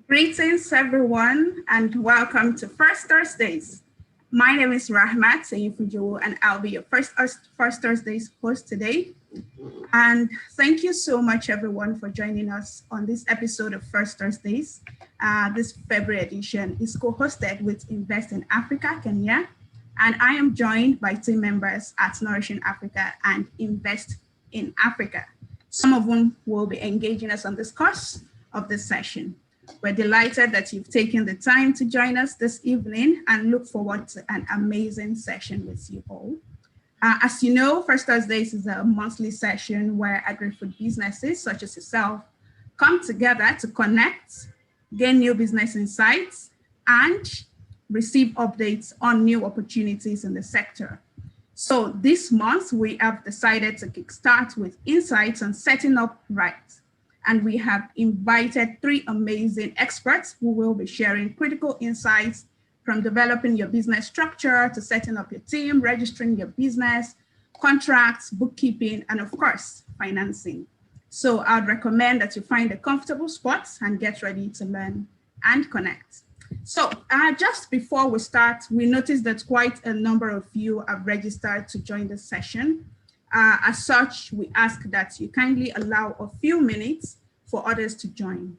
Greetings, everyone, and welcome to First Thursdays. My name is Rahmat Sayifujo, and I'll be your First Thursdays host today. And thank you so much, everyone, for joining us on this episode of First Thursdays. This February edition is co-hosted with Invest in Africa, Kenya, and I am joined by team members at Nourishing Africa and Invest in Africa, some of whom will be engaging us on this course of this session. We're delighted that you've taken the time to join us this evening and look forward to an amazing session with you all. As you know, First Thursdays is a monthly session where agri-food businesses such as yourself come together to connect, gain new business insights, and receive updates on new opportunities in the sector. So this month, we have decided to kickstart with insights on setting up right. And we have invited three amazing experts who will be sharing critical insights from developing your business structure to setting up your team, registering your business, contracts, bookkeeping, and of course, financing. So I'd recommend that you find a comfortable spot and get ready to learn and connect. So just before we start, we noticed that quite a number of you have registered to join the session. As such, we ask that you kindly allow a few minutes for others to join.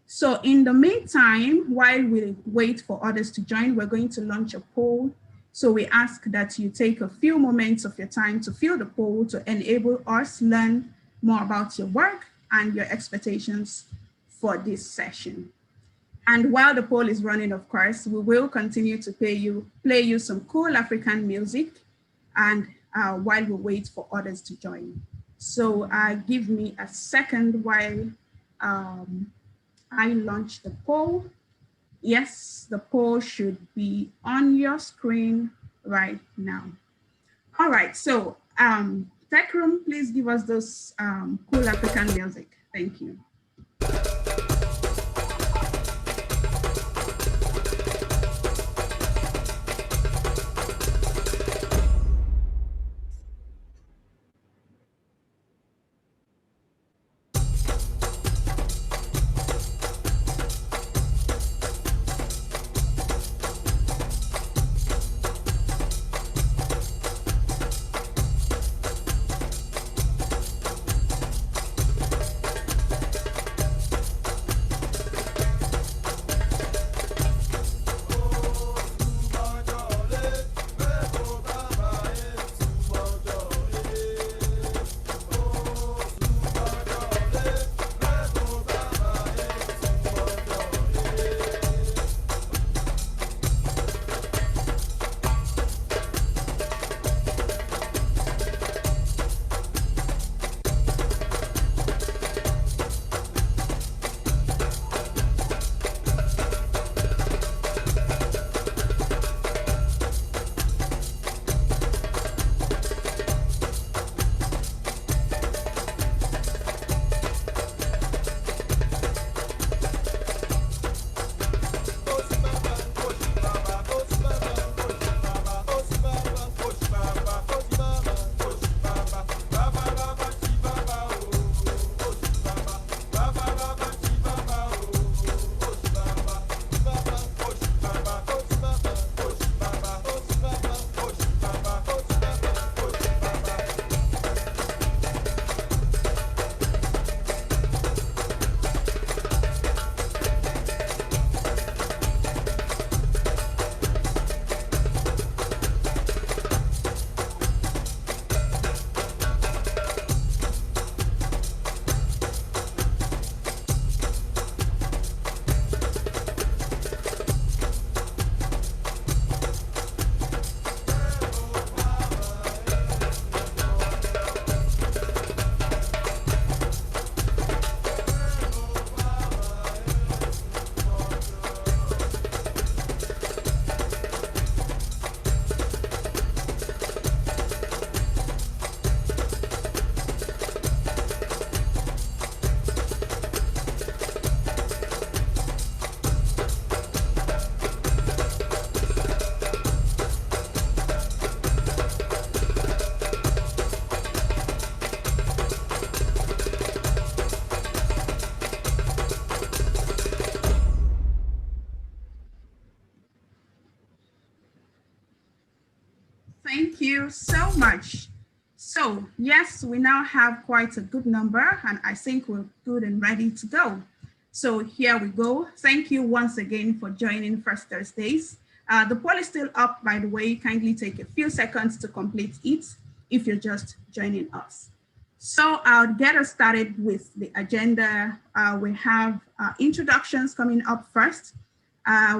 So in the meantime, while we wait for others to join, we're going to launch a poll. So we ask that you take a few moments of your time to fill the poll to enable us learn more about your work and your expectations for this session. And while the poll is running, of course, we will continue to play you some cool African music and while we wait for others to join. So give me a second while I launch the poll. Yes, the poll should be on your screen right now. All right, so Tech Room, please give us those cool African music. Thank you. Thank you so much. So yes, we now have quite a good number, and I think we're good and ready to go. So here we go. Thank you once again for joining First Thursdays. The poll is still up, by the way. Kindly take a few seconds to complete it if you're just joining us. So I'll get us started with the agenda. We have introductions coming up first,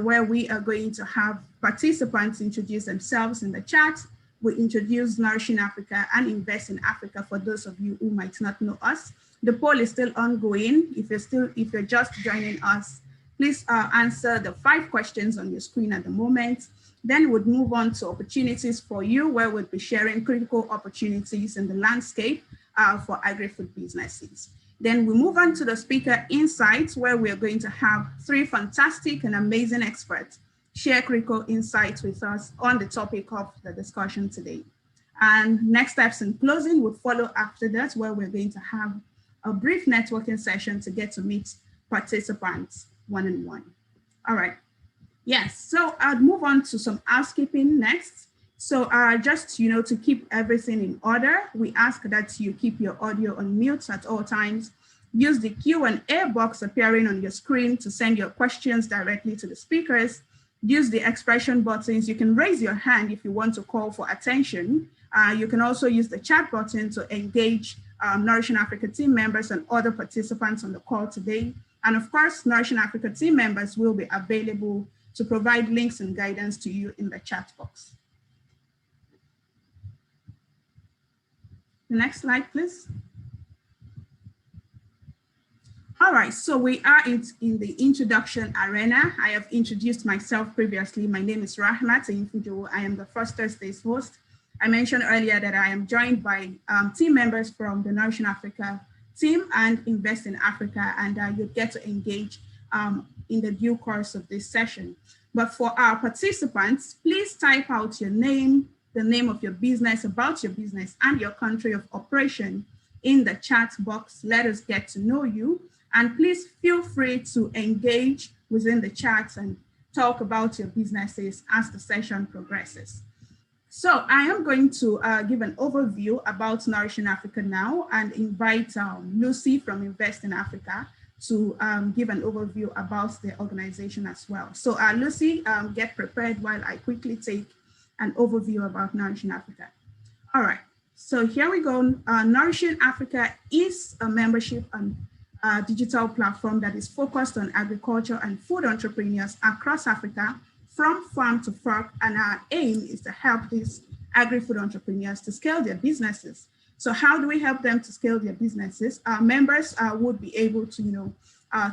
where we are going to have participants introduce themselves in the chat. We introduce Nourishing Africa and Invest in Africa for those of you who might not know us. The poll is still ongoing. If you're just joining us, please answer the 5 questions on your screen at the moment. Then we'll move on to opportunities for you, where we'll be sharing critical opportunities in the landscape for agri-food businesses. Then we move on to the speaker insights, where we're going to have 3 fantastic and amazing experts share critical insights with us on the topic of the discussion today. And next steps in closing will follow after that, where we're going to have a brief networking session to get to meet participants one-on-one. All right. Yes, so I'll move on to some housekeeping next. So just, to keep everything in order, we ask that you keep your audio on mute at all times. Use the Q&A box appearing on your screen to send your questions directly to the speakers. Use the expression buttons. You can raise your hand if you want to call for attention. You can also use the chat button to engage Nourishing Africa team members and other participants on the call today. And of course, Nourishing Africa team members will be available to provide links and guidance to you in the chat box. The next slide, please. All right, so we are in the introduction arena. I have introduced myself previously. My name is Rahmat Infujo. I am the First Thursdays host. I mentioned earlier that I am joined by team members from the Nourishing Africa team and Invest in Africa, and you'll get to engage in the due course of this session. But for our participants, please type out your name, the name of your business, about your business, and your country of operation in the chat box. Let us get to know you. And please feel free to engage within the chat and talk about your businesses as the session progresses. So I am going to give an overview about Nourishing Africa now and invite Lucy from Invest in Africa to give an overview about the organization as well. So Lucy, get prepared while I quickly take an overview about Nourishing Africa. All right, so here we go. Nourishing Africa is a membership and digital platform that is focused on agriculture and food entrepreneurs across Africa, from farm to fork, and our aim is to help these agri-food entrepreneurs to scale their businesses. So how do we help them to scale their businesses? Our members would be able to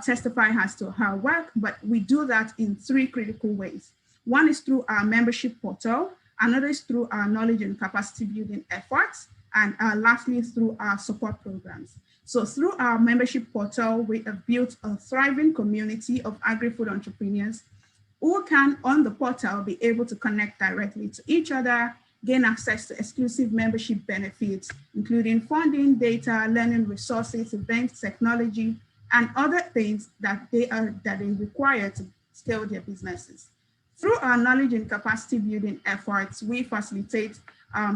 testify as to how it works, but we do that in 3 critical ways. One is through our membership portal, another is through our knowledge and capacity building efforts, and lastly, through our support programs. So through our membership portal, we have built a thriving community of agri-food entrepreneurs who can, on the portal, be able to connect directly to each other, gain access to exclusive membership benefits, including funding, data, learning resources, events, technology, and other things that they require to scale their businesses. Through our knowledge and capacity building efforts, we facilitate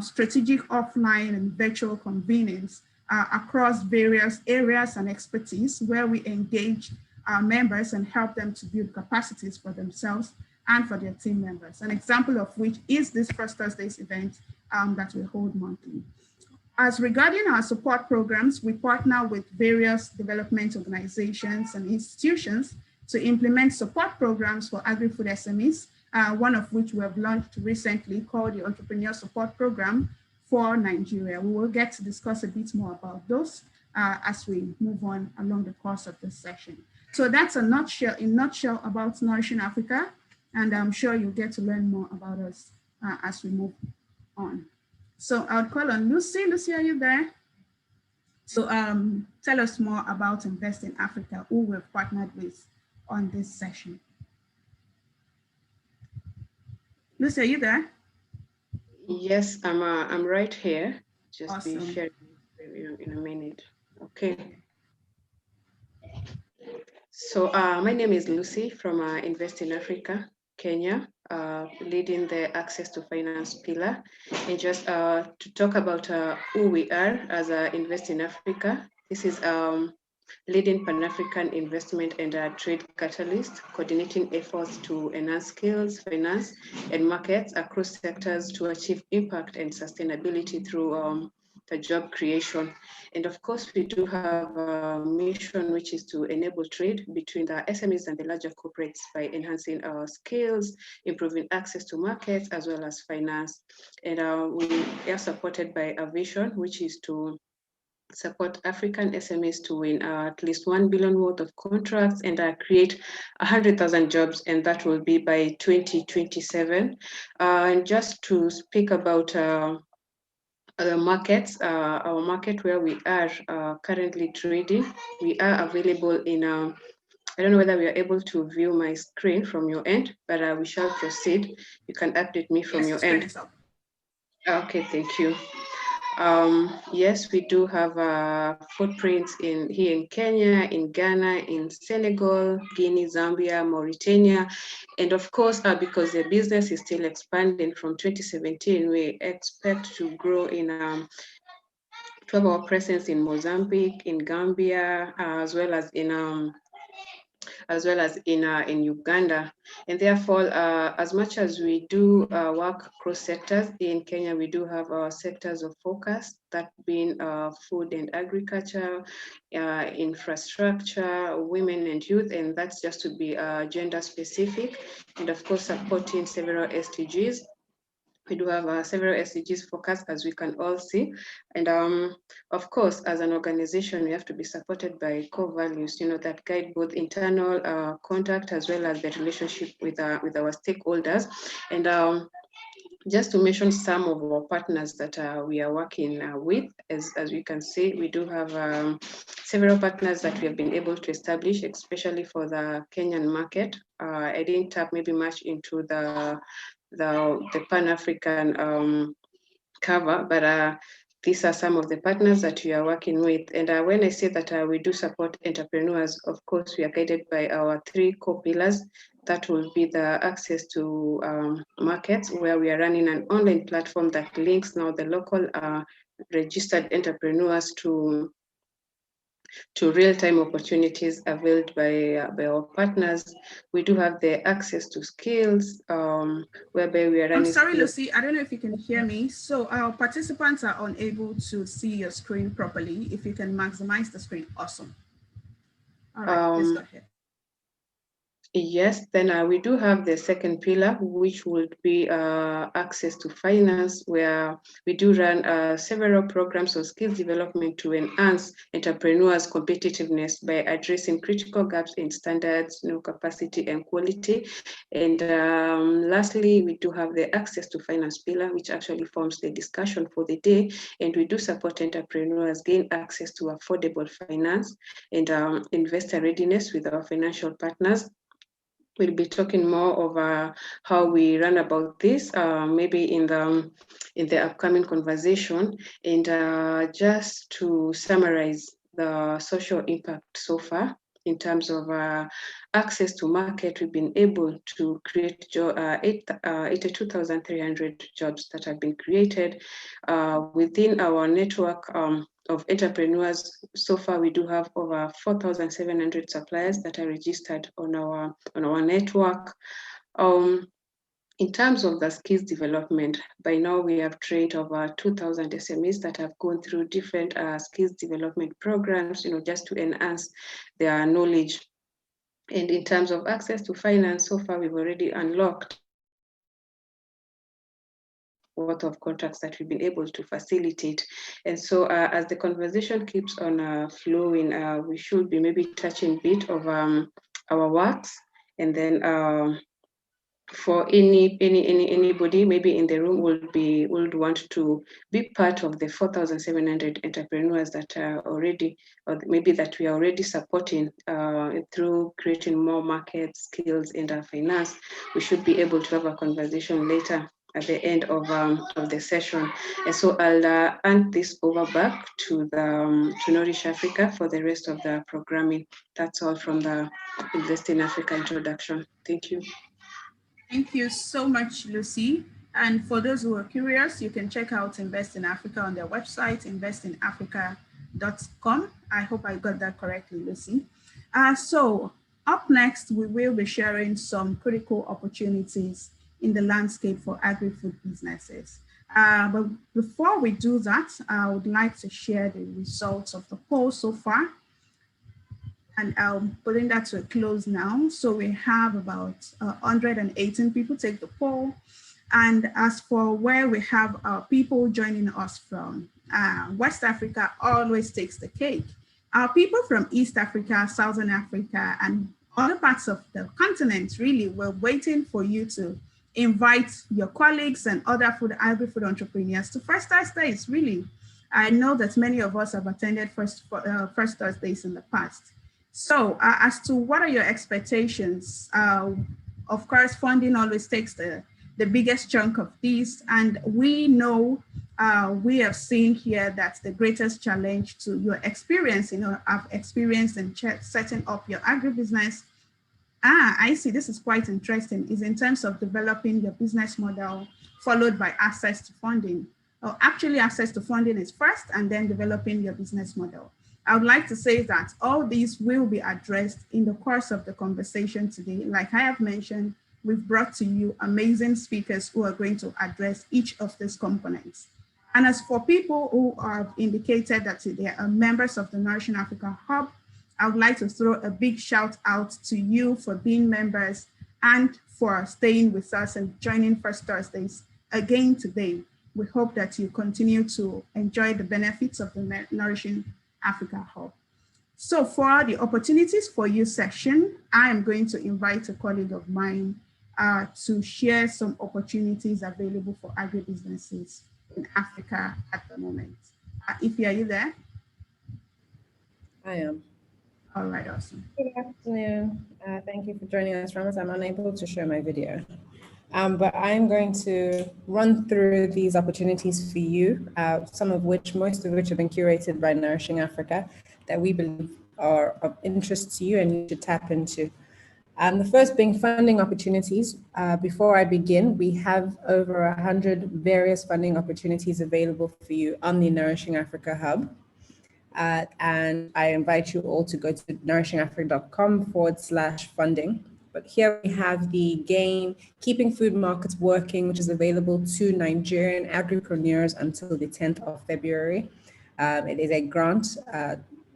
strategic offline and virtual convenings across various areas and expertise, where we engage our members and help them to build capacities for themselves and for their team members. An example of which is this First Thursdays event that we hold monthly. As regarding our support programs, we partner with various development organizations and institutions to implement support programs for agri-food SMEs, one of which we have launched recently called the Entrepreneur Support Program for Nigeria. We will get to discuss a bit more about those as we move on along the course of this session. So that's in a nutshell about Nourishing Africa, and I'm sure you'll get to learn more about us as we move on. So I'll call on Lucy. Lucy, are you there? So tell us more about Invest in Africa, who we've partnered with on this session. Lucy, are you there? Yes, I'm right here. Just awesome. Be sharing in a minute. Okay. So my name is Lucy from Invest in Africa, Kenya. leading the access to finance pillar. And just to talk about who we are as Invest in Africa. This is leading Pan-African investment and trade catalyst, coordinating efforts to enhance skills, finance, and markets across sectors to achieve impact and sustainability through the job creation. And of course, we do have a mission, which is to enable trade between the SMEs and the larger corporates by enhancing our skills, improving access to markets, as well as finance. And we are supported by a vision, which is to support African SMEs to win at least 1 billion worth of contracts and create 100,000 jobs, and that will be by 2027. And just to speak about the markets, our market where we are currently trading, we are available in, I don't know whether we are able to view my screen from your end, but we shall proceed. You can update me from your end. Okay, thank you. Yes, we do have footprints here in Kenya, in Ghana, in Senegal, Guinea, Zambia, Mauritania. And of course, because the business is still expanding from 2017, we expect to grow in to have our presence in Mozambique, in Gambia, as well as in Uganda. And therefore, as much as we do work across sectors, in Kenya, we do have our sectors of focus, that being food and agriculture, infrastructure, women and youth, and that's just to be gender specific, and of course, supporting several SDGs. We do have several SDGs focused, as we can all see. And of course, as an organization, we have to be supported by core values, that guide both internal conduct as well as the relationship with our stakeholders. And just to mention some of our partners that we are working with, as we can see, we do have several partners that we have been able to establish, especially for the Kenyan market. I didn't tap maybe much into the Pan-African cover, but these are some of the partners that we are working with. And when I say that we do support entrepreneurs, of course, we are guided by our 3 core pillars. That will be the access to markets, where we are running an online platform that links now the local registered entrepreneurs to real-time opportunities availed by our partners. We do have the access to skills, whereby we are running. I'm sorry, Lucy, I don't know if you can hear me. So our participants are unable to see your screen properly. If you can maximize the screen, awesome. All right, let's go ahead. Yes, then we do have the second pillar, which would be access to finance, where we do run several programs of skills development to enhance entrepreneurs' competitiveness by addressing critical gaps in standards, capacity and quality. And lastly, we do have the access to finance pillar, which actually forms the discussion for the day. And we do support entrepreneurs gain access to affordable finance and investor readiness with our financial partners. We'll be talking more over how we run about this, maybe in the upcoming conversation. And just to summarize the social impact so far, in terms of access to market, we've been able to create 82,300 jobs that have been created within our network of entrepreneurs. So far, we do have over 4,700 suppliers that are registered on our network. In terms of the skills development, by now we have trained over 2,000 SMEs that have gone through different skills development programs, just to enhance their knowledge. And in terms of access to finance, so far we've already unlocked worth of contracts that we've been able to facilitate. And so as the conversation keeps on flowing, we should be maybe touching a bit of our works, and then for anybody maybe in the room would want to be part of the 4,700 entrepreneurs that are already, or maybe that we are already supporting through creating more market skills in the finance. We should be able to have a conversation later at the end of the session. And so I'll hand this over back to Nourish Africa for the rest of the programming. That's all from the Invest in Africa introduction. Thank you. Thank you so much, Lucy. And for those who are curious, you can check out Invest in Africa on their website, investinafrica.com. I hope I got that correctly, Lucy. So up next, we will be sharing some critical opportunities in the landscape for agri-food businesses. But before we do that, I would like to share the results of the poll so far. And I'm putting that to a close now. So we have about 118 people take the poll. And as for where we have people joining us from, West Africa always takes the cake. Our people from East Africa, Southern Africa, and other parts of the continent really were waiting for you to invite your colleagues and other agri-food entrepreneurs to First Thursdays, really. I know that many of us have attended First Thursdays in the past. So as to what are your expectations? Of course, funding always takes the biggest chunk of these. And we know, we have seen here that the greatest challenge to your experience, I've experienced in setting up your agribusiness. I see, this is quite interesting, is in terms of developing your business model, followed by access to funding. Actually, access to funding is first, and then developing your business model. I would like to say that all these will be addressed in the course of the conversation today. Like I have mentioned, we've brought to you amazing speakers who are going to address each of these components. And as for people who have indicated that they are members of the Nourishing Africa Hub, I would like to throw a big shout out to you for being members and for staying with us and joining First Thursdays again today. We hope that you continue to enjoy the benefits of the Nourishing Africa Hub. So for the opportunities for you section, I am going to invite a colleague of mine to share some opportunities available for agribusinesses in Africa at the moment. Ify, are you there? I am. All right, awesome. Good afternoon. Thank you for joining us, Ramos. I'm unable to show my video, but I'm going to run through these opportunities for you, most of which have been curated by Nourishing Africa, that we believe are of interest to you and you should tap into. The first being funding opportunities. Before I begin, we have over 100 various funding opportunities available for you on the Nourishing Africa Hub. And I invite you all to go to nourishingaafrica.com/funding. But here we have the GAIN, Keeping Food Markets Working, which is available to Nigerian agripreneurs until the 10th of February. It is a grant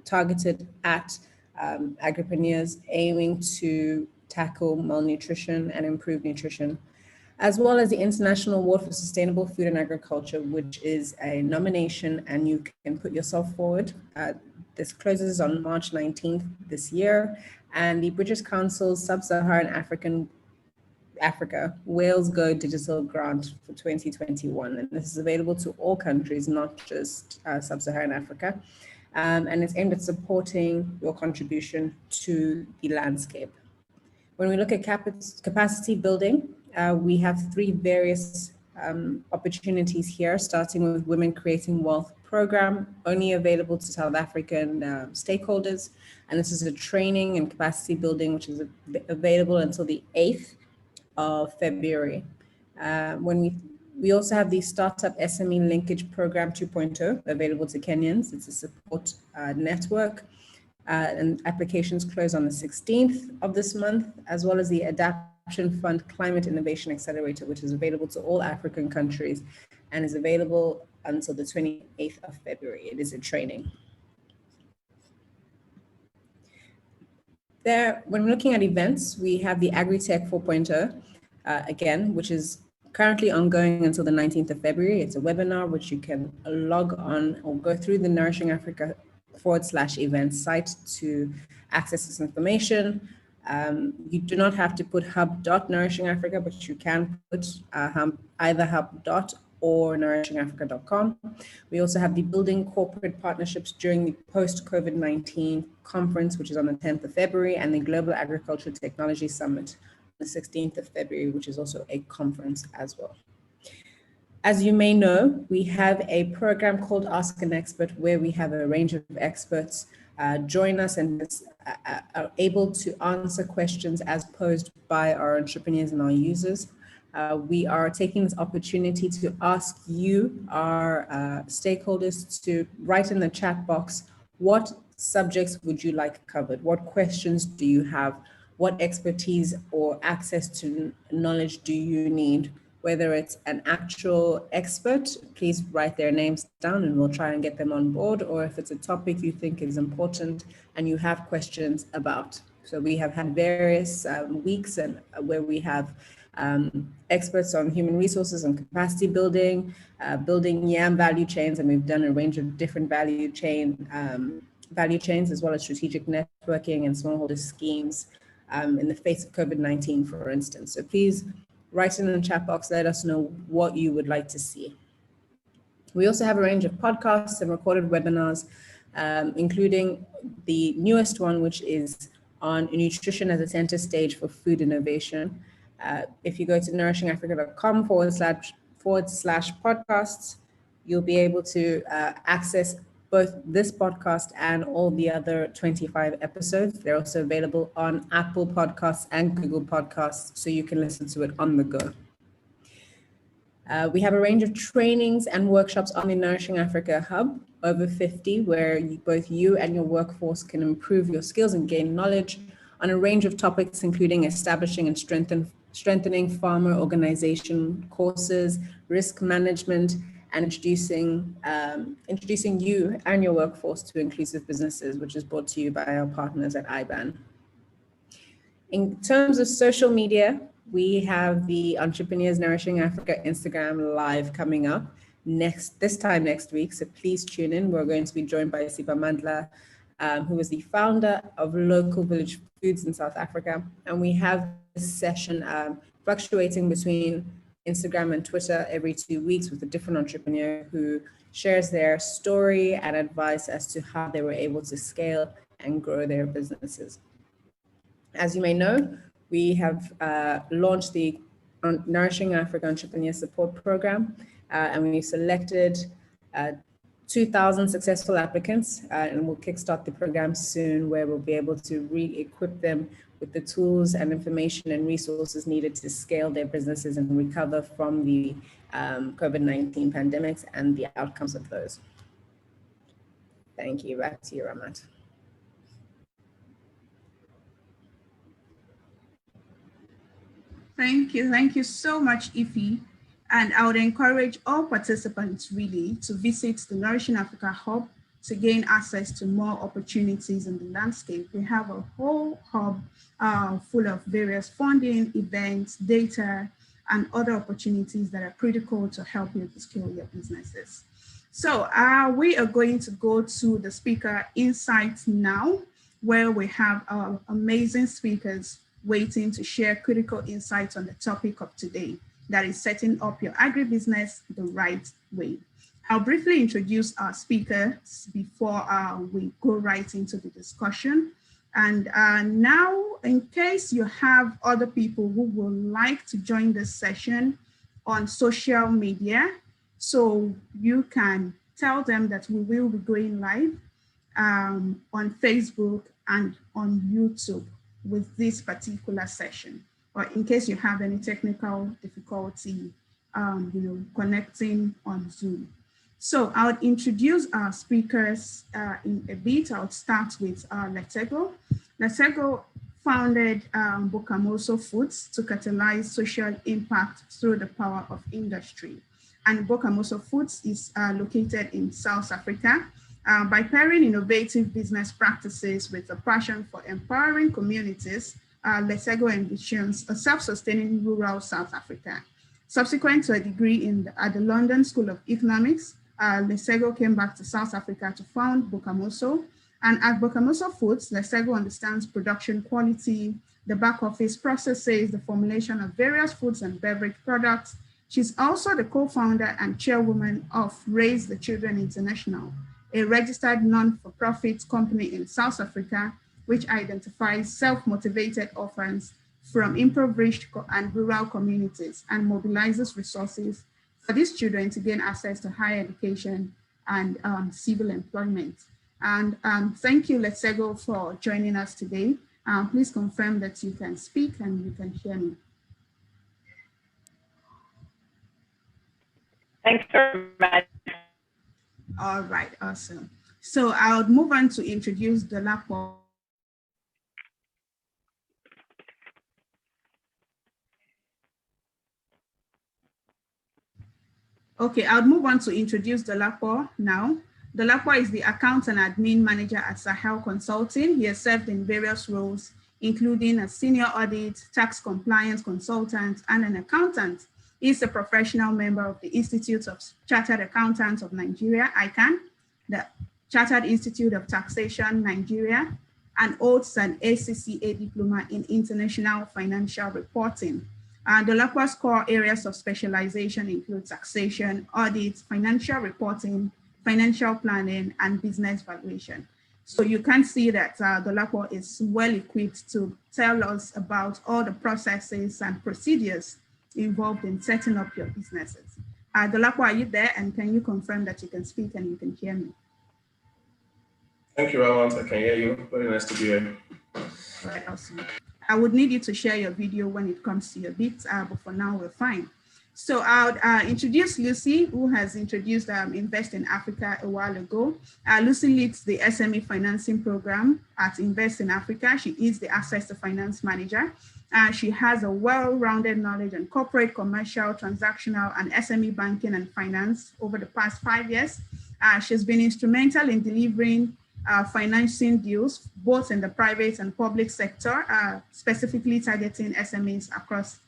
targeted at agripreneurs aiming to tackle malnutrition and improve nutrition, as well as the International Award for Sustainable Food and Agriculture, which is a nomination and you can put yourself forward. This closes on March 19th this year, and the British Council's Sub-Saharan Africa Wales Go Digital Grant for 2021. And this is available to all countries, not just Sub-Saharan Africa. And it's aimed at supporting your contribution to the landscape. When we look at capacity building, we have three various opportunities here, starting with Women Creating Wealth program, only available to South African stakeholders. And this is a training and capacity building, which is available until the 8th of February. We also have the Startup SME Linkage Program 2.0 available to Kenyans. It's a support network. And applications close on the 16th of this month, as well as the Adaptation Fund Climate Innovation Accelerator, which is available to all African countries and is available until the 28th of February. It is a training. There, when we're looking at events, we have the AgriTech 4.0, again, which is currently ongoing until the 19th of February. It's a webinar which you can log on or go through the Nourishing Africa /events site to access this information. You do not have to put hub.nourishingafrica, but you can put either hub. or nourishingaafrica.com. We also have the Building Corporate Partnerships during the post-COVID-19 conference, which is on the 10th of February, and the Global Agricultural Technology Summit on the 16th of February, which is also a conference as well. As you may know, we have a program called Ask an Expert, where we have a range of experts join us and are able to answer questions as posed by our entrepreneurs and our users. We are taking this opportunity to ask you, our stakeholders, to write in the chat box, what subjects would you like covered? What questions do you have? What expertise or access to knowledge do you need? Whether it's an actual expert, please write their names down and we'll try and get them on board, or if it's a topic you think is important and you have questions about. So we have had various weeks and where we have experts on human resources and capacity building, building yam value chains, and we've done a range of different value chains, as well as strategic networking and smallholder schemes in the face of COVID-19, for instance. So please write in the chat box, let us know what you would like to see. We also have a range of podcasts and recorded webinars, including the newest one, which is on nutrition as a center stage for food innovation. If you go to nourishingafrica.com/podcasts, you'll be able to access both this podcast and all the other 25 episodes. They're also available on Apple Podcasts and Google Podcasts, so you can listen to it on the go. We have a range of trainings and workshops on the Nourishing Africa Hub, over 50, where both you and your workforce can improve your skills and gain knowledge on a range of topics, including establishing and strengthening farmer organization courses, risk management, and introducing you and your workforce to inclusive businesses, which is brought to you by our partners at IBAN. In terms of social media, we have the Entrepreneurs Nourishing Africa Instagram Live coming up this time next week. So please tune in. We're going to be joined by Sipa Mandla, who is the founder of Local Village Foods in South Africa. And we have this session fluctuating between Instagram and Twitter every 2 weeks with a different entrepreneur who shares their story and advice as to how they were able to scale and grow their businesses. As you may know, we have launched the Nourishing Africa Entrepreneur Support Program, and we selected 2,000 successful applicants, and we'll kickstart the program soon, where we'll be able to re-equip them with the tools and information and resources needed to scale their businesses and recover from the COVID-19 pandemics and the outcomes of those. Thank you. Back to you, Ramat. Thank you so much, Ify. And I would encourage all participants really to visit the Nourishing Africa Hub to gain access to more opportunities in the landscape. We have a whole hub full of various funding, events, data, and other opportunities that are critical to help you to scale your businesses. So we are going to go to the speaker insights now, where we have our amazing speakers waiting to share critical insights on the topic of today, that is setting up your agribusiness the right way. I'll briefly introduce our speakers before we go right into the discussion. And now, in case you have other people who would like to join this session on social media, so you can tell them that we will be going live on Facebook and on YouTube with this particular session, or in case you have any technical difficulty, connecting on Zoom. So I would introduce our speakers in a bit. I would start with Letego. Letego founded Bokamoso Foods to catalyze social impact through the power of industry. And Bokamoso Foods is located in South Africa. By pairing innovative business practices with a passion for empowering communities, Letego envisions a self-sustaining rural South Africa. Subsequent to a degree at the London School of Economics, Letego came back to South Africa to found Bokamoso. And at Bokamoso Foods, Letego understands production quality, the back office processes, the formulation of various foods and beverage products. She's also the co-founder and chairwoman of Raise the Children International, a registered non-for-profit company in South Africa, which identifies self-motivated orphans from impoverished and rural communities and mobilizes resources for these children to gain access to higher education and civil employment. And thank you, Letsego, for joining us today. Please confirm that you can speak and you can hear me. Thanks very much. All right, awesome. So I'll move on to introduce the Dolapo. Okay, I'll move on to introduce Dolapo now. Dolapo is the account and admin manager at Sahel Consulting. He has served in various roles, including a senior audit, tax compliance consultant, and an accountant. He's a professional member of the Institute of Chartered Accountants of Nigeria, ICANN, the Chartered Institute of Taxation, Nigeria, and holds an ACCA diploma in international financial reporting. Dolapo's core areas of specialization include taxation, audit, financial reporting, financial planning, and business valuation. So you can see that Dolapo is well equipped to tell us about all the processes and procedures involved in setting up your businesses. Dolapo, are you there? And can you confirm that you can speak and you can hear me? Thank you, Ramon. I can hear you. Very nice to be here. Right, awesome. I would need you to share your video when it comes to your bits, but for now we're fine. So I'll introduce Lucy, who has introduced Invest in Africa a while ago. Lucy leads the SME financing program at Invest in Africa. She is the Access to Finance Manager. She has a well-rounded knowledge on corporate, commercial, transactional, and SME banking and finance over the past 5 years. She's been instrumental in delivering financing deals, both in the private and public sector, specifically targeting SMEs across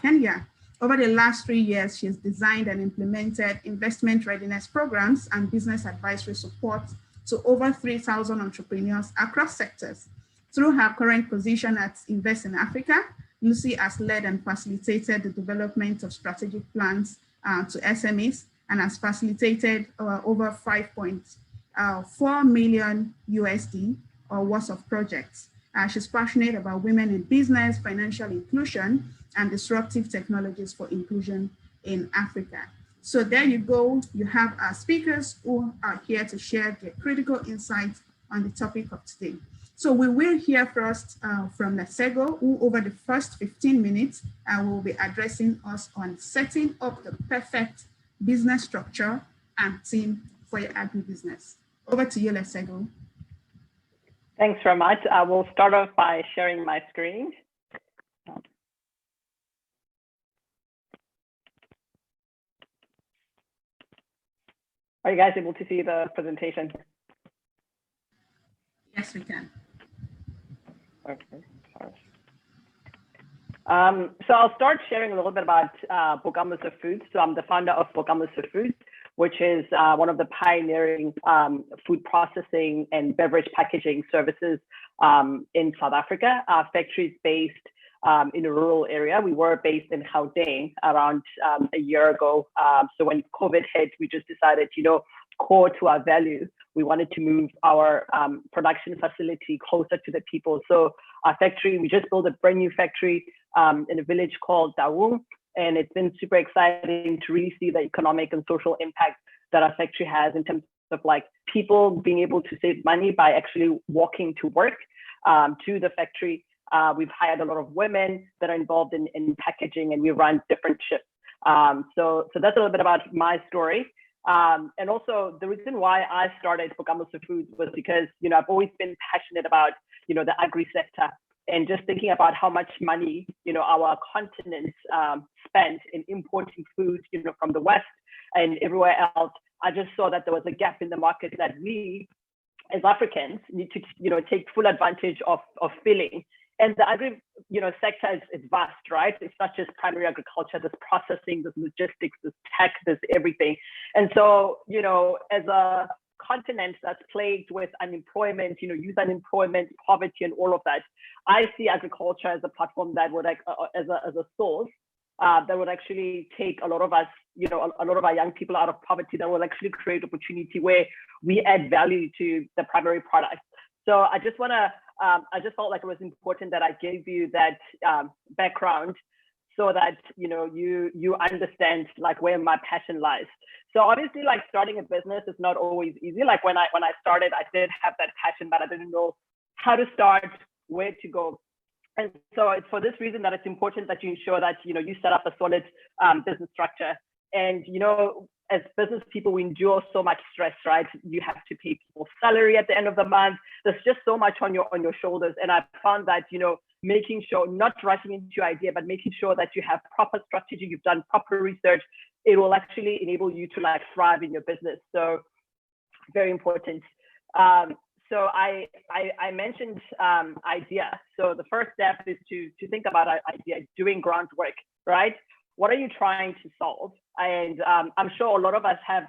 Kenya. Over the last 3 years, she has designed and implemented investment readiness programs and business advisory support to over 3,000 entrepreneurs across sectors. Through her current position at Invest in Africa, Lucy has led and facilitated the development of strategic plans to SMEs and has facilitated over 5.4 million USD worth of projects. She's passionate about women in business, financial inclusion, and disruptive technologies for inclusion in Africa. So there you go. You have our speakers who are here to share their critical insights on the topic of today. So we will hear first from Letsego, who over the first 15 minutes will be addressing us on setting up the perfect business structure and team for your agribusiness. Over to you, Letsego. Thanks very much. I will start off by sharing my screen. Are you guys able to see the presentation? Yes, we can. Okay. So I'll start sharing a little bit about Bogamusa Foods. So I'm the founder of Bogamusa Foods, which is one of the pioneering food processing and beverage packaging services in South Africa. Our factory is based in a rural area. We were based in Gauteng around a year ago. So when COVID hit, we just decided, core to our values, we wanted to move our production facility closer to the people. So our factory, we just built a brand new factory in a village called Daung. And it's been super exciting to really see the economic and social impact that our factory has in terms of like people being able to save money by actually walking to work to the factory. We've hired a lot of women that are involved in packaging, and we run different shifts. So that's a little bit about my story. And also the reason why I started Bogamusa Foods was because, I've always been passionate about, the agri sector. And just thinking about how much money, our continent spent in importing food, from the West and everywhere else, I just saw that there was a gap in the market that we, as Africans, need to, take full advantage of filling. And the agri, sector is vast, right? It's not just primary agriculture. There's processing, there's logistics, there's tech, there's everything. And so, as a continent that's plagued with unemployment, youth unemployment, poverty, and all of that, I see agriculture as a platform that would, as a source that would actually take a lot of us, a lot of our young people out of poverty, that will actually create opportunity where we add value to the primary product. So I just felt like it was important that I gave you that background so that you understand like where my passion lies. So obviously, like starting a business is not always easy. Like when I started, I did have that passion, but I didn't know how to start, where to go. And so it's for this reason that it's important that you ensure that you set up a solid business structure. And as business people, we endure so much stress, right? You have to pay people's salary at the end of the month. There's just so much on your shoulders. And I found that making sure, not rushing into your idea, but making sure that you have proper strategy, you've done proper research, it will actually enable you to like thrive in your business. So very important. So I mentioned idea. So the first step is to think about an idea, doing groundwork, right? What are you trying to solve? And I'm sure a lot of us have,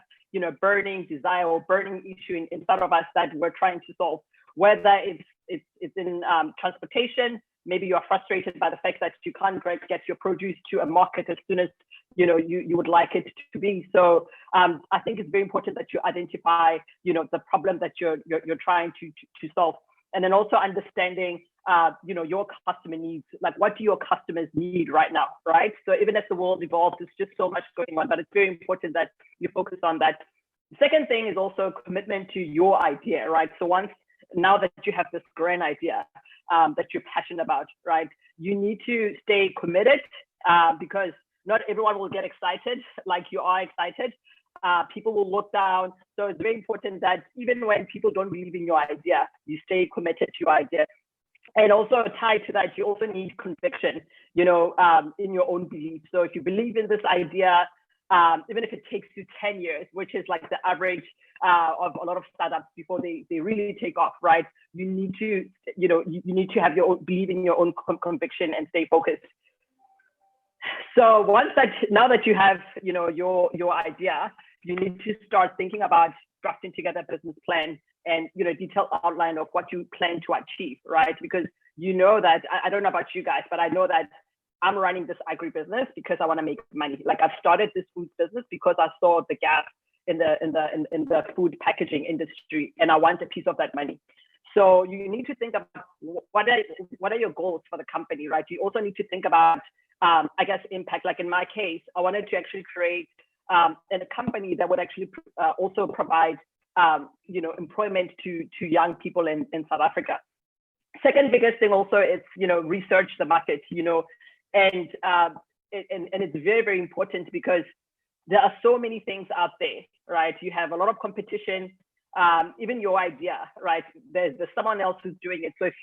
burning desire or burning issue inside of us that we're trying to solve, whether it's in transportation. Maybe you're frustrated by the fact that you can't get your produce to a market as soon as you would like it to be. So I think it's very important that you identify the problem that you're trying to solve, and then also understanding your customer needs. Like, what do your customers need right now, right? So even as the world evolves, there's just so much going on, but it's very important that you focus on that. The second thing is also commitment to your idea, right? So now that you have this grand idea that you're passionate about, right, you need to stay committed because not everyone will get excited like you are excited. People will look down. So it's very important that even when people don't believe in your idea, you stay committed to your idea. And also tied to that, you also need conviction, in your own belief. So if you believe in this idea, even if it takes you 10 years, which is like the average of a lot of startups before they really take off, right? You need to, you need to have your own, believe in your own conviction and stay focused. So now that you have, your idea, you need to start thinking about drafting together a business plan and, detailed outline of what you plan to achieve, right? Because that, I don't know about you guys, but I know that I'm running this agribusiness because I want to make money. Like, I've started this food business because I saw the gap in the food packaging industry, and I want a piece of that money. So you need to think about what are your goals for the company, right? You also need to think about, I guess, impact. Like in my case, I wanted to actually create a company that would actually also provide, employment to young people in South Africa. Second biggest thing also is, research the market, and it's very, very important because there are so many things out there, right? You have a lot of competition. Even your idea, right? There's someone else who's doing it. So if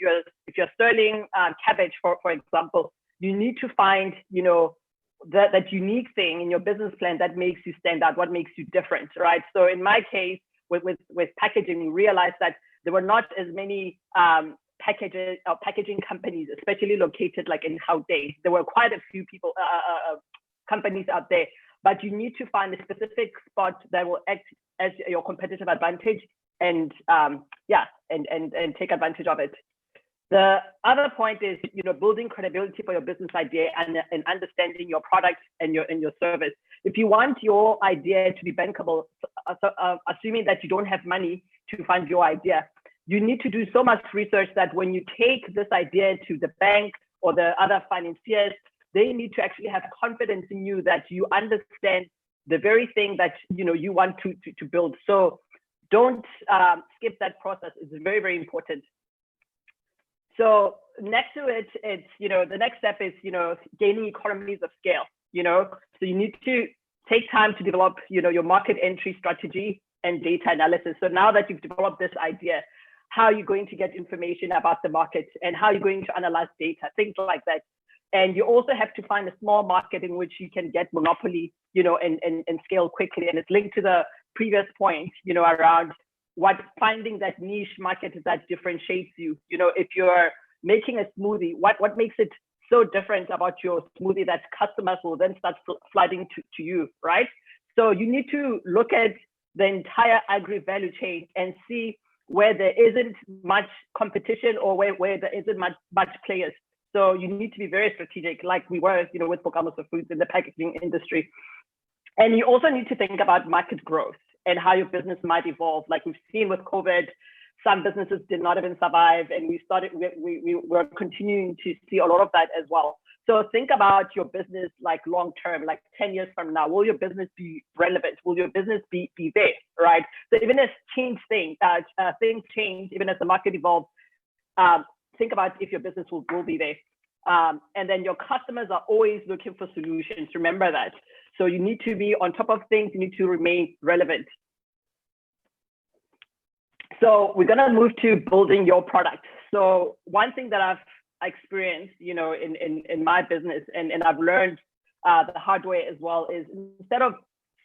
you're selling cabbage, for example, you need to find, that unique thing in your business plan that makes you stand out, what makes you different, right? So in my case, with packaging, we realized that there were not as many packaging companies, especially located like in Gauteng. There were quite a few companies out there, but you need to find a specific spot that will act as your competitive advantage and take advantage of it. The other point is, building credibility for your business idea and understanding your product and your service. If you want your idea to be bankable, assuming that you don't have money to fund your idea, you need to do so much research that when you take this idea to the bank or the other financiers, they need to actually have confidence in you that you understand the very thing that you want to build. So don't skip that process. It's very, very important. So next to it, it's, the next step is, gaining economies of scale, so you need to take time to develop, your market entry strategy and data analysis. So now that you've developed this idea, how are you going to get information about the market and how are you going to analyze data, things like that. And you also have to find a small market in which you can get monopoly, and scale quickly. And it's linked to the previous point, around finding that niche market that differentiates you. If you're making a smoothie, what makes it so different about your smoothie that customers will then start flooding to you, right? So you need to look at the entire agri value chain and see where there isn't much competition or where there isn't much players. So you need to be very strategic, like we were, with Bokamos of Foods in the packaging industry. And you also need to think about market growth and how your business might evolve. Like we've seen with COVID, some businesses did not even survive, and we're continuing to see a lot of that as well. So think about your business like long term, like 10 years from now. Will your business be relevant? Will your business be there, right? So even as things change, even as the market evolves, think about if your business will be there. And then your customers are always looking for solutions. Remember that. So you need to be on top of things. You need to remain relevant. So we're gonna move to building your product. So one thing that I've experienced, in my business, and I've learned the hard way as well, is instead of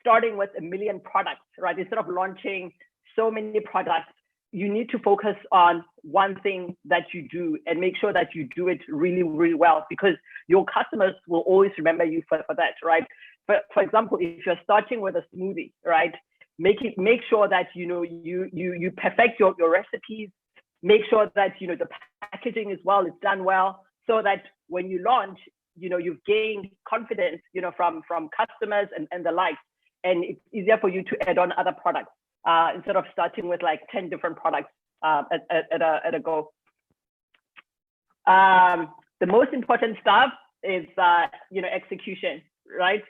starting with 1 million products, right? Instead of launching so many products, you need to focus on one thing that you do and make sure that you do it really, really well, because your customers will always remember you for that, right? But for example, if you're starting with a smoothie, right? Make sure that you perfect your recipes. Make sure that the packaging as well is done well, so that when you launch, you've gained confidence, from customers and the likes, and it's easier for you to add on other products instead of starting with like 10 different products at a go. The most important stuff is execution, right?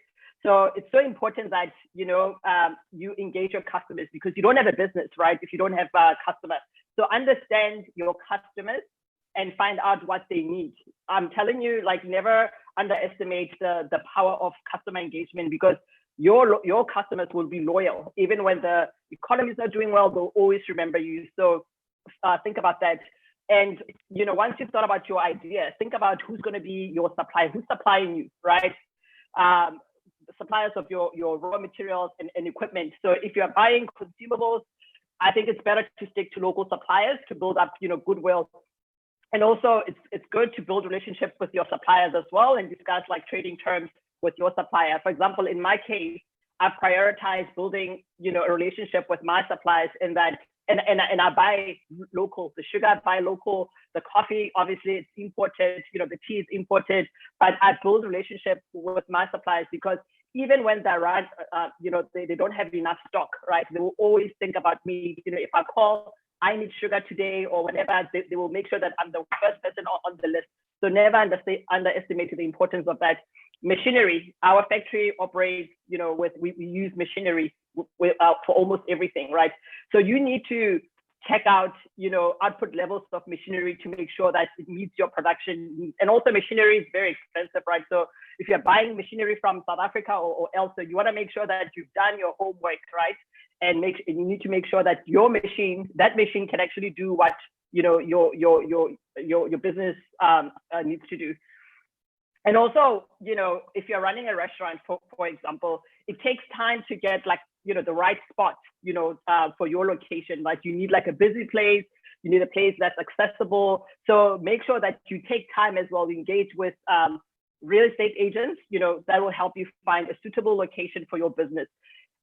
So it's so important that you engage your customers, because you don't have a business, right, if you don't have customers. So understand your customers and find out what they need. I'm telling you, like, never underestimate the power of customer engagement, because your customers will be loyal. Even when the economy is not doing well, they'll always remember you. So think about that. And once you've thought about your idea, think about who's going to be your supplier, who's supplying you, right? Suppliers of your raw materials and equipment. So if you're buying consumables, I think it's better to stick to local suppliers to build up goodwill. And also it's good to build relationships with your suppliers as well, and discuss like trading terms with your supplier. For example, in my case, I prioritize building a relationship with my suppliers in that, and I buy local. The sugar I buy local, the coffee obviously it's imported, the tea is imported, but I build relationships with my suppliers, because even when they're right, they don't have enough stock, right? They will always think about me. If I call, I need sugar today or whatever, they will make sure that I'm the first person on the list. So never underestimate the importance of that. Machinery, our factory operates, we use machinery for almost everything, right? So you need to check out, output levels of machinery to make sure that it meets your production needs. And also machinery is very expensive, right? So if you're buying machinery from South Africa or elsewhere, you want to make sure that you've done your homework, right? And you need to make sure that that machine can actually do what your business needs to do. And also, if you're running a restaurant, for example, it takes time to get the right spot, for your location. Like you need like a busy place, you need a place that's accessible. So make sure that you take time as well to engage with real estate agents, that will help you find a suitable location for your business.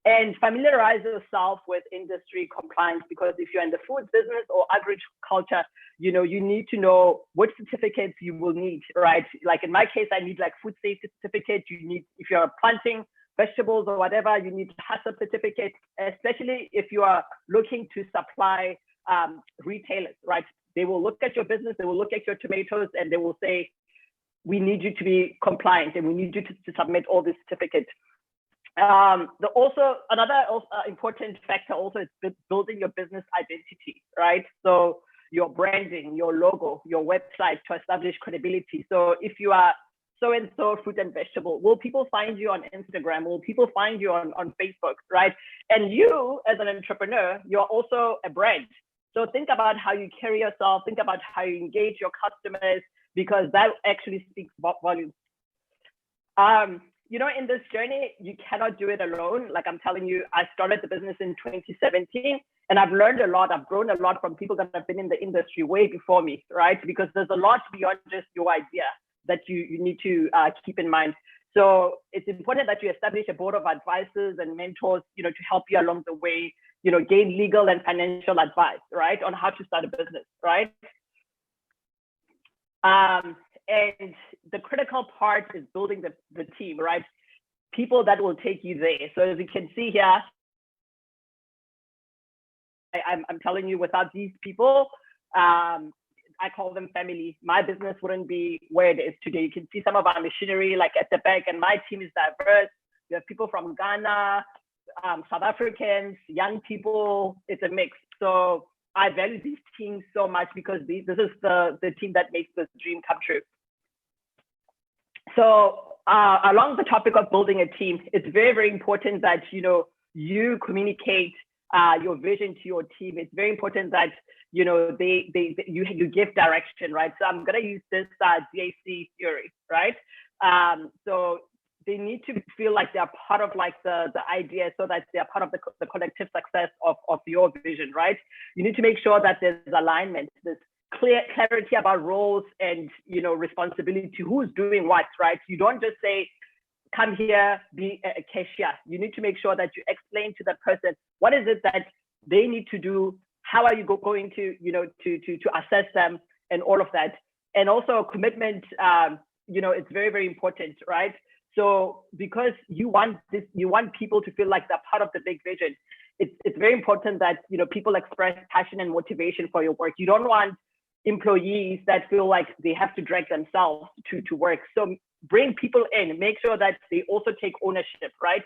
And familiarize yourself with industry compliance, because if you're in the food business or agriculture, you need to know what certificates you will need, right? Like in my case, I need like food safety certificate. You need, if you're planting vegetables or whatever, you need HACCP certificate, especially if you are looking to supply retailers, right? They will look at your business, they will look at your tomatoes, and they will say, we need you to be compliant and we need you to submit all these certificates. Another important factor also is building your business identity, right? So your branding, your logo, your website to establish credibility. So if you are so-and-so fruit and vegetable, will people find you on Instagram? Will people find you on Facebook, right? And you as an entrepreneur, you're also a brand. So think about how you carry yourself, think about how you engage your customers, because that actually speaks volumes. In this journey, you cannot do it alone. Like I'm telling you, I started the business in 2017, and I've learned a lot. I've grown a lot from people that have been in the industry way before me, right? Because there's a lot beyond just your idea that you need to keep in mind. So it's important that you establish a board of advisors and mentors, to help you along the way, gain legal and financial advice, right, on how to start a business, right? And the critical part is building the team, right? People that will take you there. So as you can see here, I'm telling you, without these people, I I call them family. My business wouldn't be where it is today. You can see some of our machinery like at the back, and my team is diverse. We have people from Ghana, South Africans, young people. It's a mix. So I value these teams so much because this is the team that makes this dream come true. So along the topic of building a team, it's very, very important that you communicate your vision to your team. It's very important that you give direction, right? So I'm gonna use this DAC theory, right? So they need to feel like they're part of like the idea, so that they're part of the collective success of your vision, right? You need to make sure that there's alignment, there's clarity about roles and responsibility, who's doing what, right? You don't just say, come here, be a cashier. You need to make sure that you explain to that person, what is it that they need to do? How are you going to, to assess them and all of that? And also commitment, it's very, very important, right? So because you want people to feel like they're part of the big vision, it's very important that, people express passion and motivation for your work. You don't want employees that feel like they have to drag themselves to work. So bring people in, make sure that they also take ownership, right?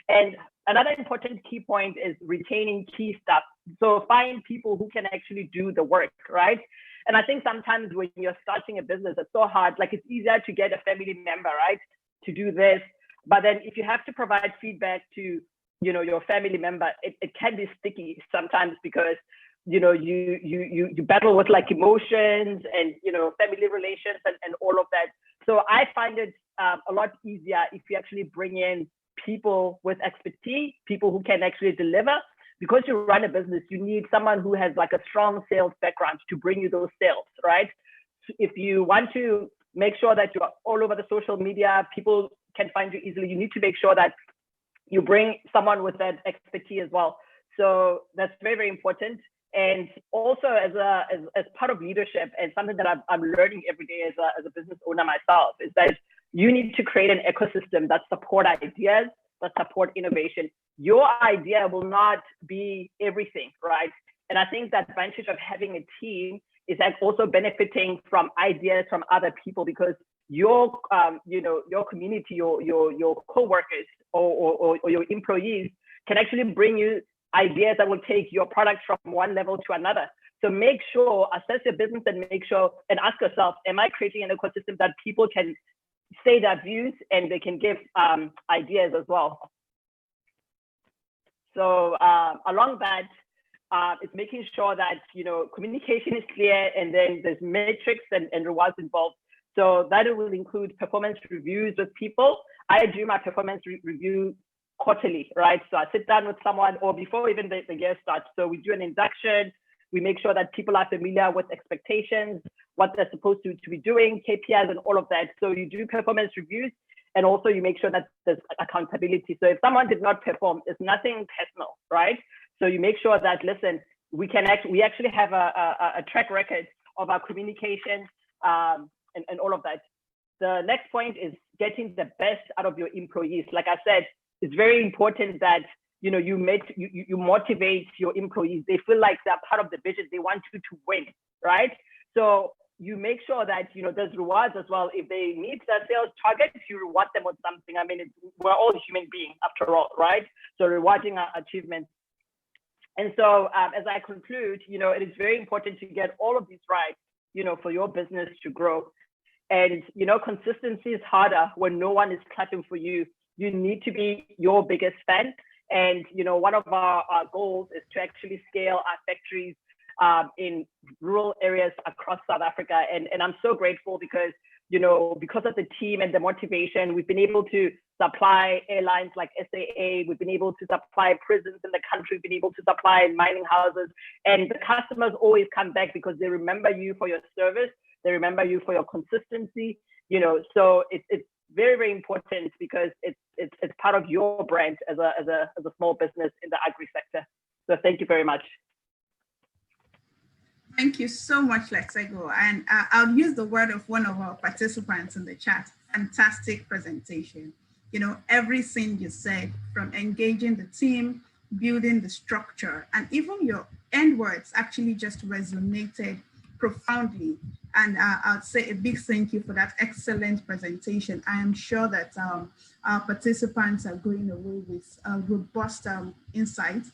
And another important key point is retaining key staff. So find people who can actually do the work, right? And I think sometimes when you're starting a business, it's so hard. Like it's easier to get a family member, right, to do this. But then if you have to provide feedback to, your family member, it can be sticky sometimes because, you battle with like emotions and, family relations and all of that. So I find it a lot easier if you actually bring in people with expertise, people who can actually deliver. Because you run a business, you need someone who has like a strong sales background to bring you those sales, right? So if you want to make sure that you're all over the social media, people can find you easily, you need to make sure that you bring someone with that expertise as well. So that's very, very important. And also as part of leadership, and something that I'm learning every day as a business owner myself, is that you need to create an ecosystem that support ideas, that support innovation. Your idea will not be everything, right? And I think the advantage of having a team is like also benefiting from ideas from other people, because your your community, your co-workers or your employees can actually bring you ideas that will take your product from one level to another. So make sure, assess your business and make sure and ask yourself, am I creating an ecosystem that people can say their views and they can give ideas as well? So along that, it's making sure that communication is clear, and then there's metrics and rewards involved. So that will include performance reviews with people. I do my performance review quarterly, right? So I sit down with someone, or before even the year starts. So we do an induction. We make sure that people are familiar with expectations, what they're supposed to be doing, KPIs and all of that. So you do performance reviews, and also you make sure that there's accountability. So if someone did not perform, it's nothing personal, right? So you make sure that, listen, we actually have a track record of our communication and all of that. The next point is getting the best out of your employees. Like I said, it's very important that you motivate your employees. They feel like they're part of the vision. They want you to win, right? So you make sure that there's rewards as well. If they meet their sales targets, you reward them with something. I mean, we're all human beings after all, right? So rewarding our achievements. And so as I conclude, it is very important to get all of these right, for your business to grow. And consistency is harder when no one is clapping for you. You need to be your biggest fan. And one of our goals is to actually scale our factories in rural areas across South Africa. And I'm so grateful because because of the team and the motivation, we've been able to supply airlines like SAA. We've been able to supply prisons in the country. We've been able to supply mining houses. And the customers always come back because they remember you for your service. They remember you for your consistency. So it's very, very important because it's part of your brand as a small business in the agri sector. So thank you very much. Thank you so much, Lexego. And I'll use the word of one of our participants in the chat. Fantastic presentation. Everything you said, from engaging the team, building the structure, and even your end words actually just resonated profoundly. And I'd say a big thank you for that excellent presentation. I am sure that our participants are going away with robust insights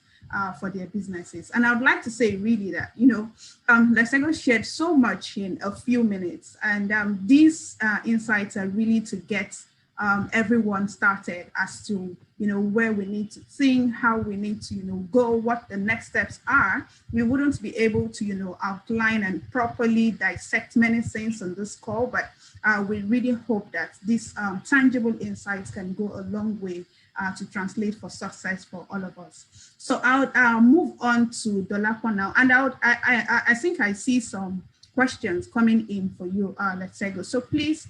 for their businesses. And I would like to say really that, Lesego shared so much in a few minutes, and these insights are really to get everyone started as to, where we need to think, how we need to, go, what the next steps are. We wouldn't be able to, outline and properly dissect many things on this call, but we really hope that these tangible insights can go a long way to translate for success for all of us. So I'll move on to Dolapo now, and I think I see some questions coming in for you, Lesego. So please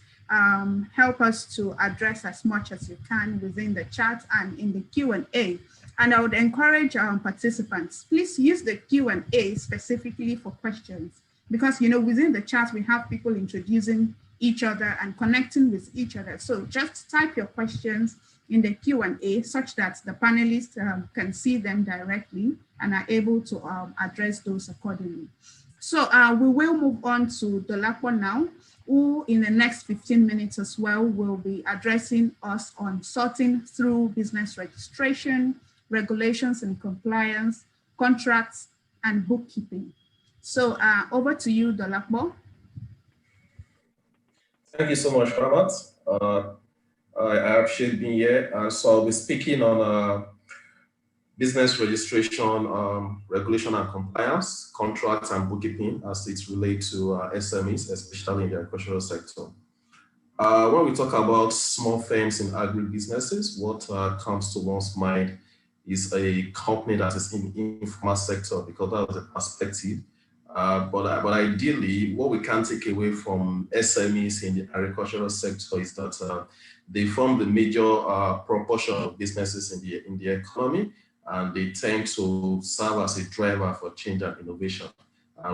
help us to address as much as you can within the chat and in the Q&A. And I would encourage participants, please use the Q&A specifically for questions, because within the chat we have people introducing each other and connecting with each other. So just type your questions in the Q&A such that the panelists can see them directly and are able to address those accordingly. So we will move on to Dolapo now, who in the next 15 minutes as well will be addressing us on sorting through business registration, regulations and compliance, contracts, and bookkeeping. So over to you, Dolapo. Thank you so much, Ramat. I appreciate being here. So I'll be speaking on business registration, regulation and compliance, contracts and bookkeeping as it relates to SMEs, especially in the agricultural sector. When we talk about small firms in agribusinesses, what comes to one's mind is a company that is in the informal sector, because that's the perspective. But ideally, what we can take away from SMEs in the agricultural sector is that they form the major proportion of businesses in the economy, and they tend to serve as a driver for change and innovation,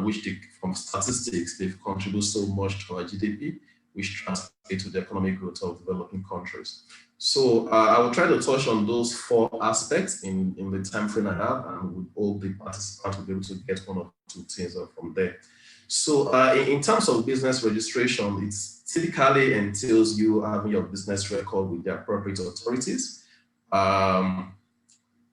which from statistics, they've contributed so much to our GDP, which translates to the economic growth of developing countries. So I will try to touch on those 4 aspects in the time frame I have, and with all the participants will be able to get 1 or 2 things from there. So in terms of business registration, it typically entails you having your business record with the appropriate authorities.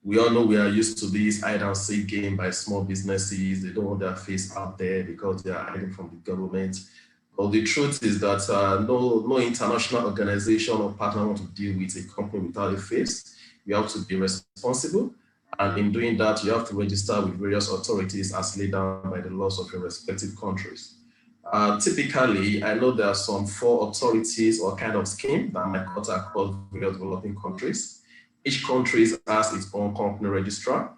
We all know we are used to this hide and seek game by small businesses. They don't want their face out there because they are hiding from the government. But the truth is that no international organization or partner want to deal with a company without a face. You have to be responsible. And in doing that, you have to register with various authorities as laid down by the laws of your respective countries. Typically, I know there are some 4 authorities or kind of scheme that might cut across various developing countries. Each country has its own company registrar,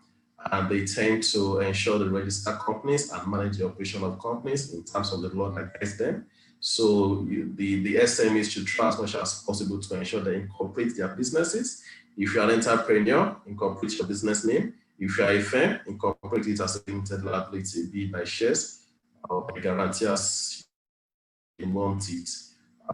and they tend to ensure the registered companies and manage the operation of companies in terms of the law that guides them. So the SMEs should try as much as possible to ensure they incorporate their businesses. If you're an entrepreneur, incorporate your business name. If you're a firm, incorporate it as a limited liability, be it by shares or by guarantee as you want it.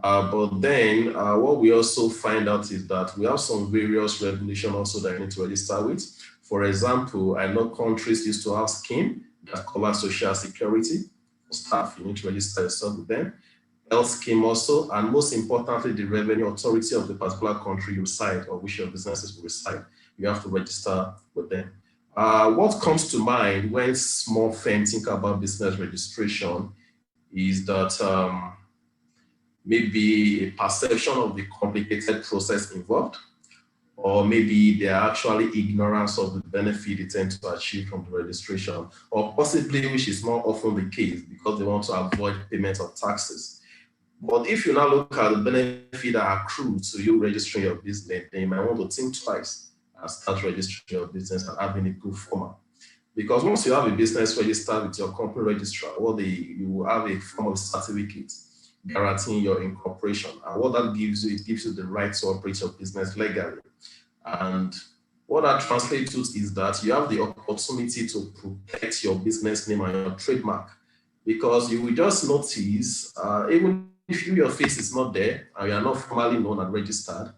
But then what we also find out is that we have some various regulations also that you need to register with. For example, I know countries used to have scheme that cover social security for staff. You need to register yourself with them. Health scheme also, and most importantly, the revenue authority of the particular country you reside or which your businesses will reside. You have to register with them. What comes to mind when small firms think about business registration is that maybe a perception of the complicated process involved, or maybe they are actually ignorance of the benefit they tend to achieve from the registration, or possibly, which is more often the case, because they want to avoid payment of taxes. But if you now look at the benefit that accrue to you registering your business, then you might want to think twice and start registering your business and having a good format. Because once you have a business registered with your company registrar, you will have a form of certificate guaranteeing your incorporation. And what that gives you, it gives you the right to operate your business legally. And what that translates to is that you have the opportunity to protect your business name and your trademark. Because you will just notice, even if your face is not there and you are not formally known and registered,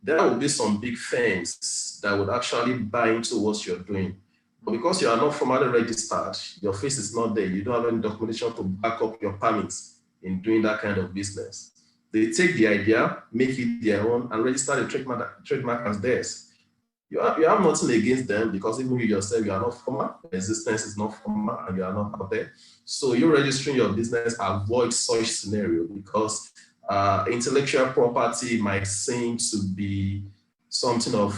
there will be some big firms that would actually buy into what you're doing. But because you are not formally registered, your face is not there. You don't have any documentation to back up your permits in doing that kind of business. They take the idea, make it their own, and register the trademark as theirs. You have nothing against them because even you yourself, you are not formal, existence is not formal, and you are not out there. So you registering your business avoids such scenario because intellectual property might seem to be something of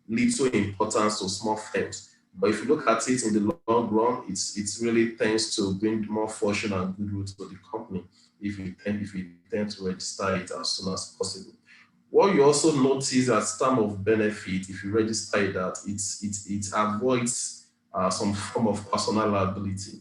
little importance to small firms. But if you look at it in the long run, it's really tends to bring more fortune and goodwill to the company if you tend to register it as soon as possible. What you also notice as term of benefit, if you register it, that it avoids some form of personal liability.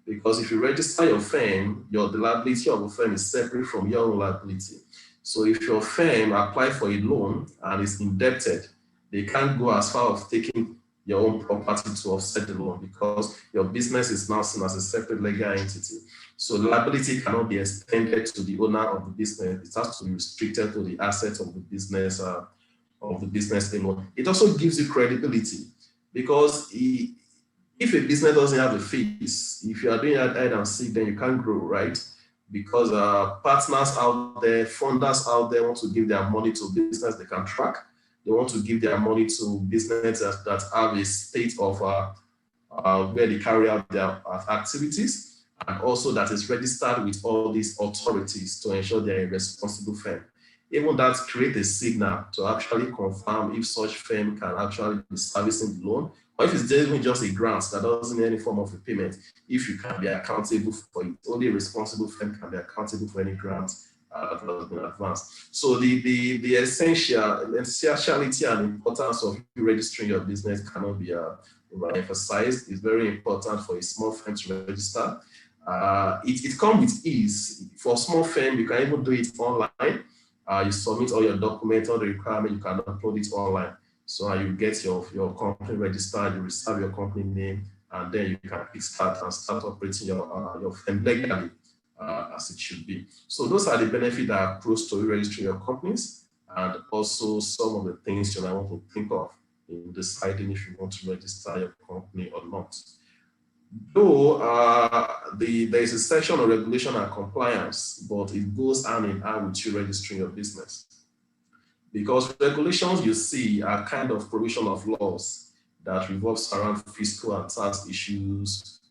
Because if you register your firm, the liability of a firm is separate from your own liability. So if your firm apply for a loan and is indebted, they can't go as far as taking your own property to offset the loan because your business is now seen as a separate legal entity. So liability cannot be extended to the owner of the business. It has to be restricted to the assets of the business alone. It also gives you credibility because if a business doesn't have a face, if you are doing hide and seek, then you can't grow, right? Because partners out there, funders out there want to give their money to business they can track. They want to give their money to businesses that have a state of where they carry out their activities, and also that is registered with all these authorities to ensure they are a responsible firm. Even that creates a signal to actually confirm if such firm can actually be servicing the loan, or if it's even just a grant that doesn't need any form of repayment, if you can be accountable for it. Only a responsible firm can be accountable for any grant that has been advanced. So the essentiality and importance of you registering your business cannot be overemphasized. It's very important for a small firm to register. It comes with ease. For a small firm, you can even do it online. You submit all your documents, all the requirements, you can upload it online. So you get your company registered, you reserve your company name, and then you can start operating your firm legally as it should be. So those are the benefits that accrue to registering your companies, and also some of the things you might want to think of in deciding if you want to register your company or not. Though there is a section on regulation and compliance, but it goes hand in hand with you registering your business. Because regulations you see are kind of provision of laws that revolves around fiscal and tax issues,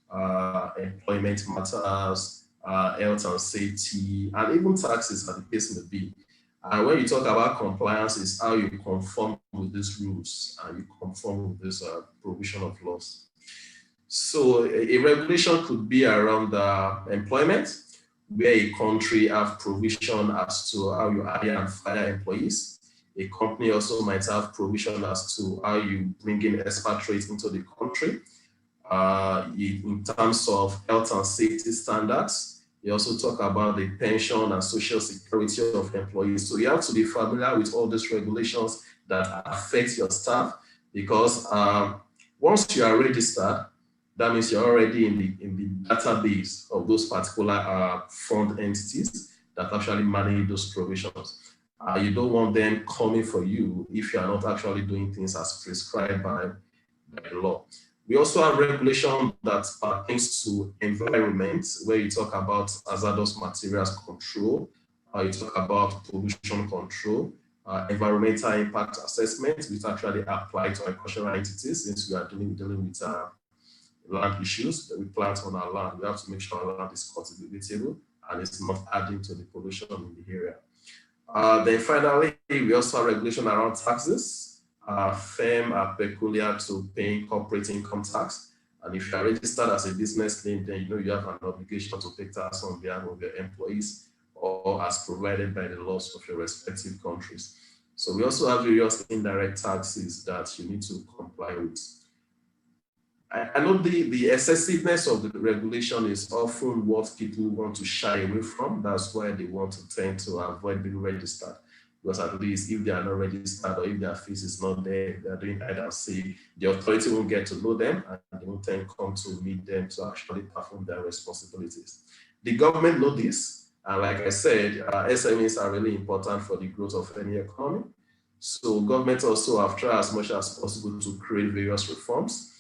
employment matters, health and safety, and even taxes as the case may be. And when you talk about compliance, it's how you conform with these rules and you conform with this provision of laws. So a regulation could be around employment, where a country have provision as to how you hire and fire employees. A company also might have provision as to how you bring in expatriates into the country. In terms of health and safety standards, you also talk about the pension and social security of employees. So you have to be familiar with all these regulations that affect your staff, because once you are registered, that means you're already in the database of those particular fund entities that actually manage those provisions. You don't want them coming for you if you are not actually doing things as prescribed by the law. We also have regulation that pertains to environment, where you talk about hazardous materials control, you talk about pollution control, environmental impact assessment, which actually apply to agricultural entities, since we are dealing with land issues that we plant on our land. We have to make sure our land is cultivatable and it's not adding to the pollution in the area. Then finally, we also have regulation around taxes. Firms are peculiar to paying corporate income tax. And if you are registered as a business name, then you know you have an obligation to pay tax on behalf of your employees or as provided by the laws of your respective countries. So we also have various indirect taxes that you need to comply with. I know the excessiveness of the regulation is often what people want to shy away from. That's why they want to tend to avoid being registered. Because at least if they are not registered or if their face is not there, they are doing hide and seek, the authority won't get to know them and they won't then come to meet them to actually perform their responsibilities. The government knows this. And like I said, SMEs are really important for the growth of any economy. So government also have tried as much as possible to create various reforms.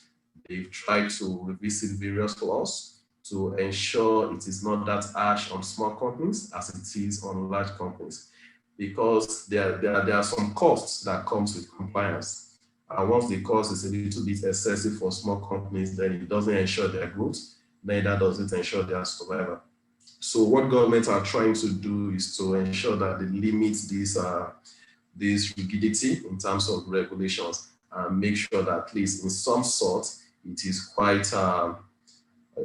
they've tried to revisit various laws to ensure it is not that harsh on small companies as it is on large companies, because there are some costs that comes with compliance. And once the cost is a little bit excessive for small companies, then it doesn't ensure their growth, neither does it ensure their survival. So what governments are trying to do is to ensure that they limit this rigidity in terms of regulations and make sure that at least in some sort it is quite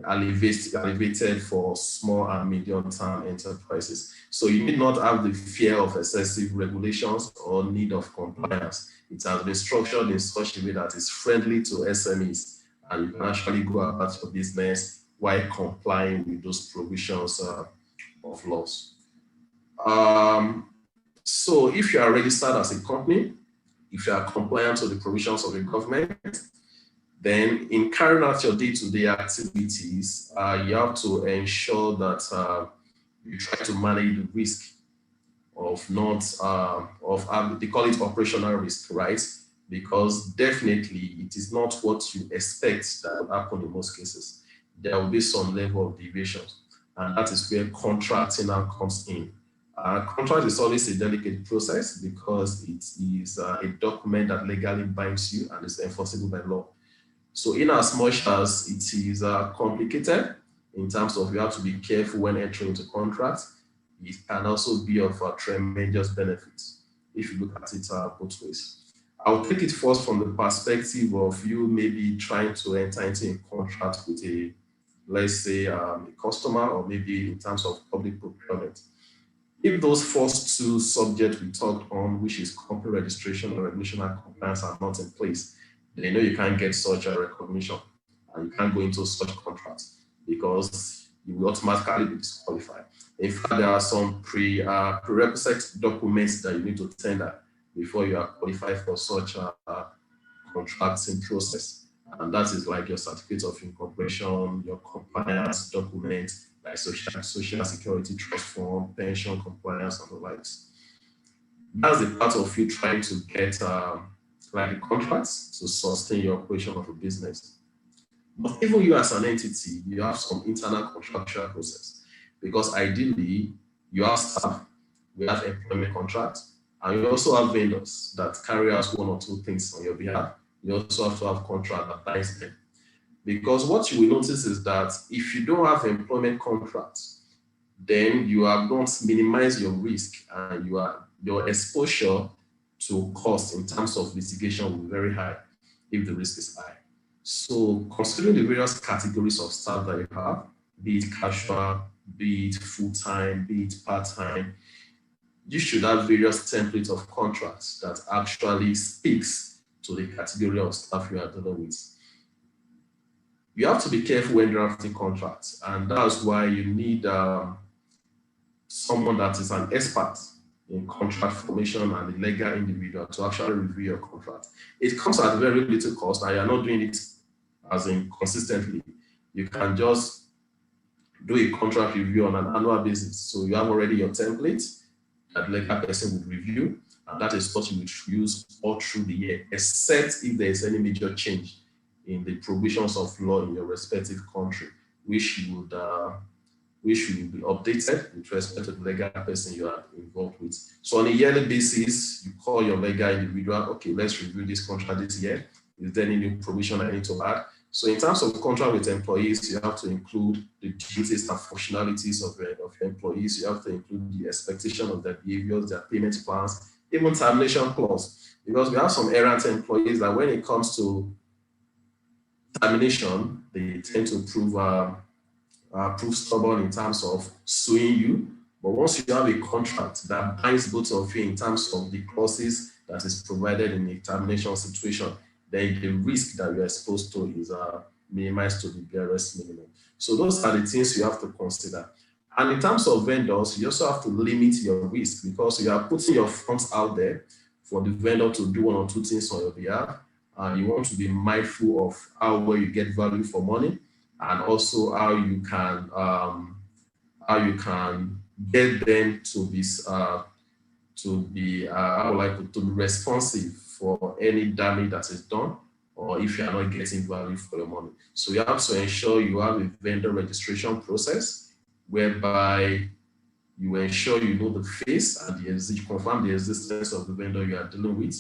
elevated for small and medium-term enterprises. So you need not have the fear of excessive regulations or need of compliance. It has been structured in such a way that is friendly to SMEs, and you can actually go about your business while complying with those provisions of laws. So if you are registered as a company, if you are compliant to the provisions of the government, then in carrying out your day-to-day activities, you have to ensure that you try to manage the risk of they call it operational risk, right? Because definitely it is not what you expect that will happen in most cases. There will be some level of deviations, and that is where contracting now comes in. Contract is always a delicate process because it is a document that legally binds you and is enforceable by law. So in as much as it is complicated in terms of you have to be careful when entering into contracts, it can also be of tremendous benefit if you look at it both ways. I'll take it first from the perspective of you maybe trying to enter into a contract with a, let's say, a customer, or maybe in terms of public procurement. If those first two subjects we talked on, which is company registration or regulation and compliance, are not in place, then you know you can't get such a recognition and you can't go into such contracts because you will automatically be disqualified. In fact, there are some prerequisite documents that you need to tender before you are qualified for such a contracting process. And that is like your certificate of incorporation, your compliance document, like social security trust form, pension compliance, and the likes. That's the part of you trying to get like contracts to sustain your operation of a business. But even you as an entity, you have some internal contractual process, because ideally you have staff, we have employment contracts, and you also have vendors that carry out one or two things on your behalf. You also have to have contract that binds them. Because what you will notice is that if you don't have employment contracts, then you have not minimized your risk, and your exposure to cost in terms of litigation will be very high if the risk is high. So considering the various categories of staff that you have, be it casual, be it full-time, be it part-time, you should have various templates of contracts that actually speaks to the category of staff you are dealing with. You have to be careful when drafting contracts, and that's why you need someone that is an expert in contract formation and a legal individual to actually review your contract. It comes at very little cost, and you're not doing it as in consistently. You can just do a contract review on an annual basis. So you have already your template that the legal person would review, and that is what you would use all through the year, except if there is any major change in the provisions of law in your respective country, which will be updated with respect to the legal person you are involved with. So on a yearly basis, you call your legal individual, okay, let's review this contract this year. Is there any new provision I need to add? So in terms of contract with employees, you have to include the duties and functionalities of your employees. You have to include the expectation of their behaviors, their payment plans, even termination clause. Because we have some errant employees that when it comes to termination, they tend to prove stubborn in terms of suing you. But once you have a contract that binds both of you in terms of the clauses that is provided in a termination situation, then the risk that you're exposed to is minimized to the barest minimum. So those are the things you have to consider. And in terms of vendors, you also have to limit your risk, because you are putting your funds out there for the vendor to do one or two things on your behalf. You want to be mindful of how well you get value for money, and also how you can get them to be responsive for any damage that is done, or or if you are not getting value for your money. So you have to ensure you have a vendor registration process whereby you ensure you know the face and confirm the existence of the vendor you are dealing with.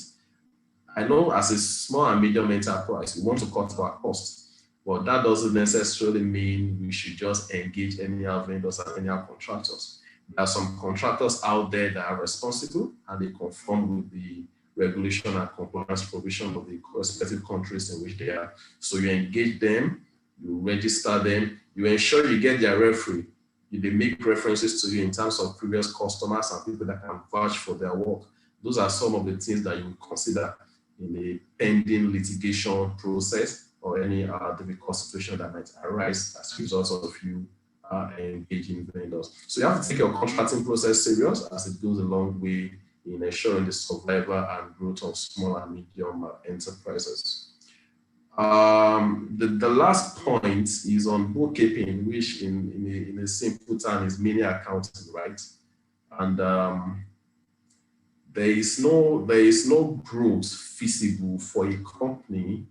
I know as a small and medium enterprise, we want to cut our costs, but that doesn't necessarily mean we should just engage any vendors and any contractors. There are some contractors out there that are responsible and they conform with the regulation and compliance provision of the respective countries in which they are. So you engage them, you register them, you ensure you get their referee. They make references to you in terms of previous customers and people that can vouch for their work. Those are some of the things that you would consider in a pending litigation process or any difficult situation that might arise as a result of you engaging vendors. So you have to take your contracting process serious, as it goes a long way in ensuring the survival and growth of small and medium enterprises. The last point is on bookkeeping, which in a simple term is mini accounting, right? And there is no growth feasible for a company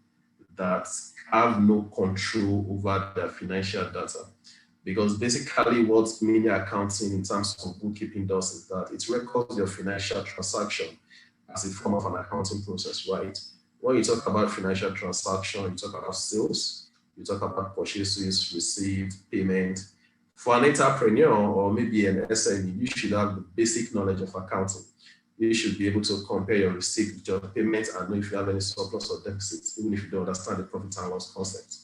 that have no control over their financial data. Because basically what mini accounting in terms of bookkeeping does is that it records your financial transaction as a form of an accounting process, right? When you talk about financial transaction, you talk about sales, you talk about purchases, received, payment. For an entrepreneur or maybe an SME, you should have the basic knowledge of accounting. You should be able to compare your receipt with your payment and know if you have any surplus or deficit, even if you don't understand the profit and loss concept.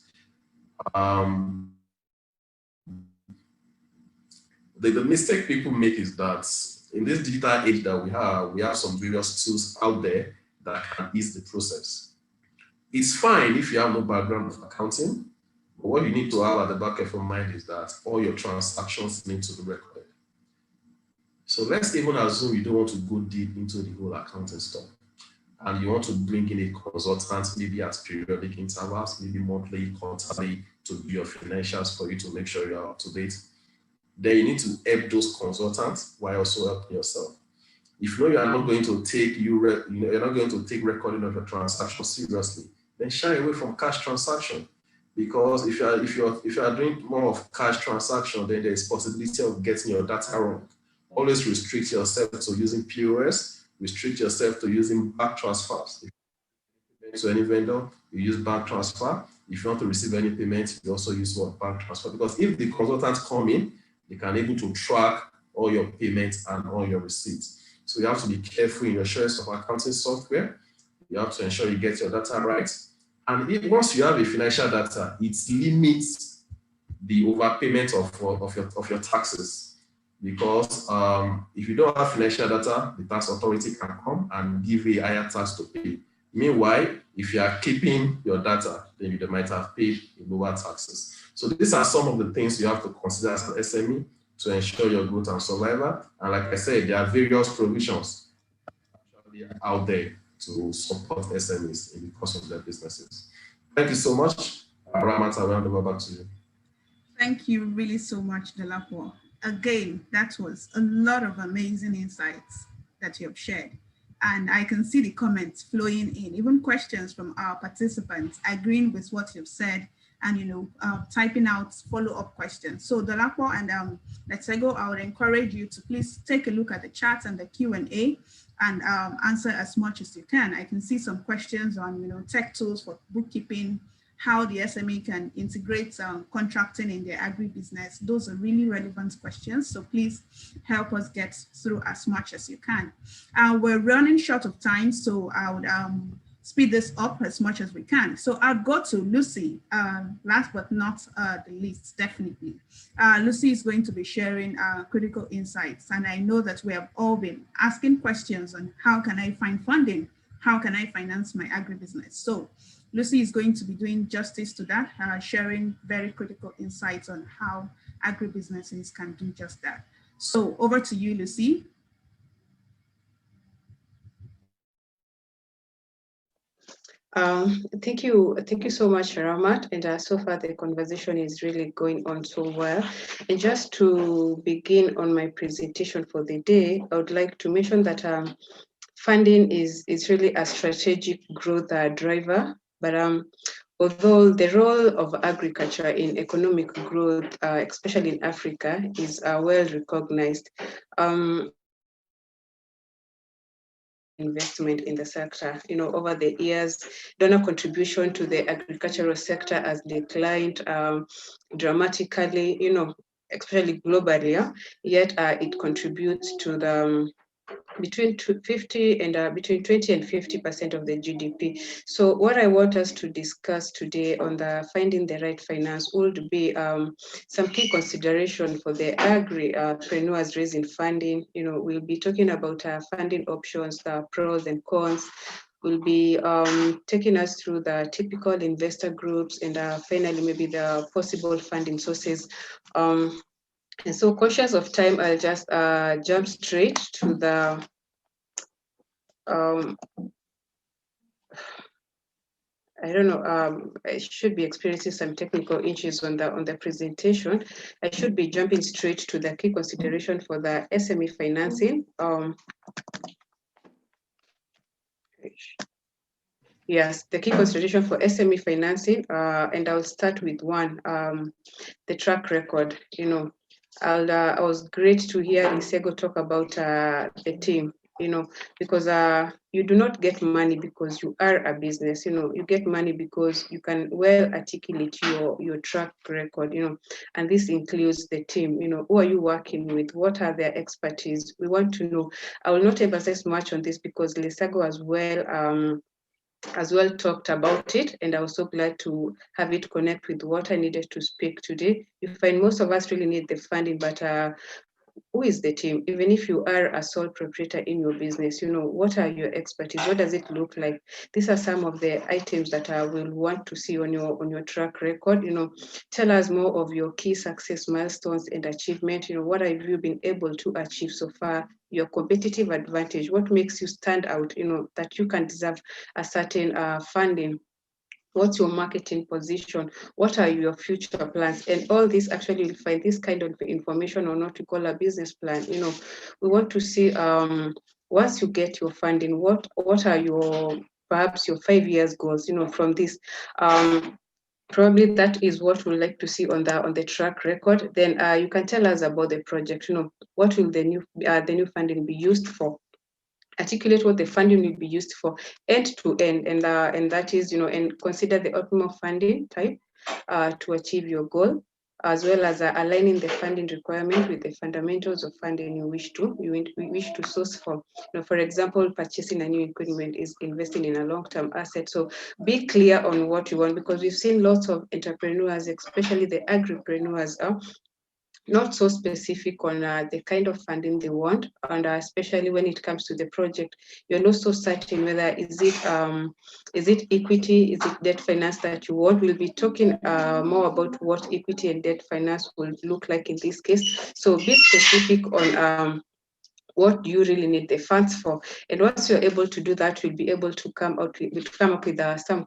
The mistake people make is that in this digital age that we have some various tools out there that can ease the process. It's fine if you have no background of accounting, but what you need to have at the back of your mind is that all your transactions need to be recorded. So let's even assume you don't want to go deep into the whole accounting stuff, and you want to bring in a consultant, maybe at periodic intervals, maybe monthly, quarterly, to do your financials for you to make sure you're up to date. Then you need to help those consultants while also helping yourself. If you know you are not going to take you're not going to take recording of your transaction seriously, then shy away from cash transaction. Because if you are doing more of cash transaction, then there is possibility of getting your data wrong. Always restrict yourself to using POS, restrict yourself to using bank transfers. If you to any vendor, you use bank transfer. If you want to receive any payment, you also use bank transfer. Because if the consultants come in, they can able to track all your payments and all your receipts. So you have to be careful in your choice of accounting software. You have to ensure you get your data right. And once you have a financial data, it limits the overpayment of your taxes. Because if you don't have financial data, the tax authority can come and give you a higher tax to pay. Meanwhile, if you are keeping your data, then you might have paid lower taxes. So these are some of the things you have to consider as an SME to ensure your growth and survival. And like I said, there are various provisions actually out there to support SMEs in the course of their businesses. Thank you so much. Ramat, I'll hand over back to you. Thank you really so much, Delapo. Again, that was a lot of amazing insights that you have shared. And I can see the comments flowing in, even questions from our participants agreeing with what you've said and typing out follow-up questions. So Dolapo and Let's Go, I would encourage you to please take a look at the chat and the Q&A and answer as much as you can. I can see some questions on tech tools for bookkeeping, how the SME can integrate contracting in their agribusiness. Those are really relevant questions. So please help us get through as much as you can. We're running short of time, so I would speed this up as much as we can. So I'll go to Lucy, last but not the least, definitely. Lucy is going to be sharing critical insights. And I know that we have all been asking questions on how can I find funding? How can I finance my agribusiness? So Lucy is going to be doing justice to that, sharing very critical insights on how agribusinesses can do just that. So over to you, Lucy. Thank you so much, Ramat. And so far the conversation is really going on so well. And just to begin on my presentation for the day, I would like to mention that funding is really a strategic growth driver, But although the role of agriculture in economic growth, especially in Africa, is well recognized, investment in the sector. Over the years, donor contribution to the agricultural sector has declined dramatically, especially globally, yet it contributes to the between 50 and between 20 and 50% of the GDP. So what I want us to discuss today on the finding the right finance would be some key consideration for the agripreneurs raising funding. We'll be talking about funding options, the pros and cons. We'll be taking us through the typical investor groups, and finally maybe the possible funding sources. And so, conscious of time, I'll just jump straight to the I don't know. I should be experiencing some technical issues on the presentation. I should be jumping straight to the key consideration for the SME financing. Yes, the key consideration for SME financing, and I'll start with one, the track record. I was great to hear Isego talk about the team, because you do not get money because you are a business, you get money because you can well articulate your track record, and this includes the team, who are you working with? What are their expertise? We want to know. I will not emphasize much on this because Lesego as well talked about it, and I was so glad to have it connect with what I needed to speak today. You find most of us really need the funding, but who is the team? Even if you are a sole proprietor in your business, what are your expertise? What does it look like? These are some of the items that I will want to see on your track record. Tell us more of your key success milestones and achievement. What have you been able to achieve so far? Your competitive advantage, what makes you stand out, that you can deserve a certain funding. What's your marketing position? What are your future plans? And all this, actually, you'll find this kind of information on what we call a business plan. We want to see, once you get your funding, what are your, perhaps your 5 years goals, from this. Probably that is what we'd like to see on the track record. Then you can tell us about the project. What will the new funding be used for? Articulate what the funding will be used for end to end, and that is, and consider the optimal funding type to achieve your goal, as well as aligning the funding requirement with the fundamentals of funding you wish to source for. For example, purchasing a new equipment is investing in a long-term asset. So be clear on what you want, because we've seen lots of entrepreneurs, especially the agripreneurs, not so specific on the kind of funding they want, and especially when it comes to the project, you're not so certain whether is it equity, is it debt finance that you want. We'll be talking more about what equity and debt finance will look like in this case. So be specific on what do you really need the funds for? And once you're able to do that, we'll be able to come up with some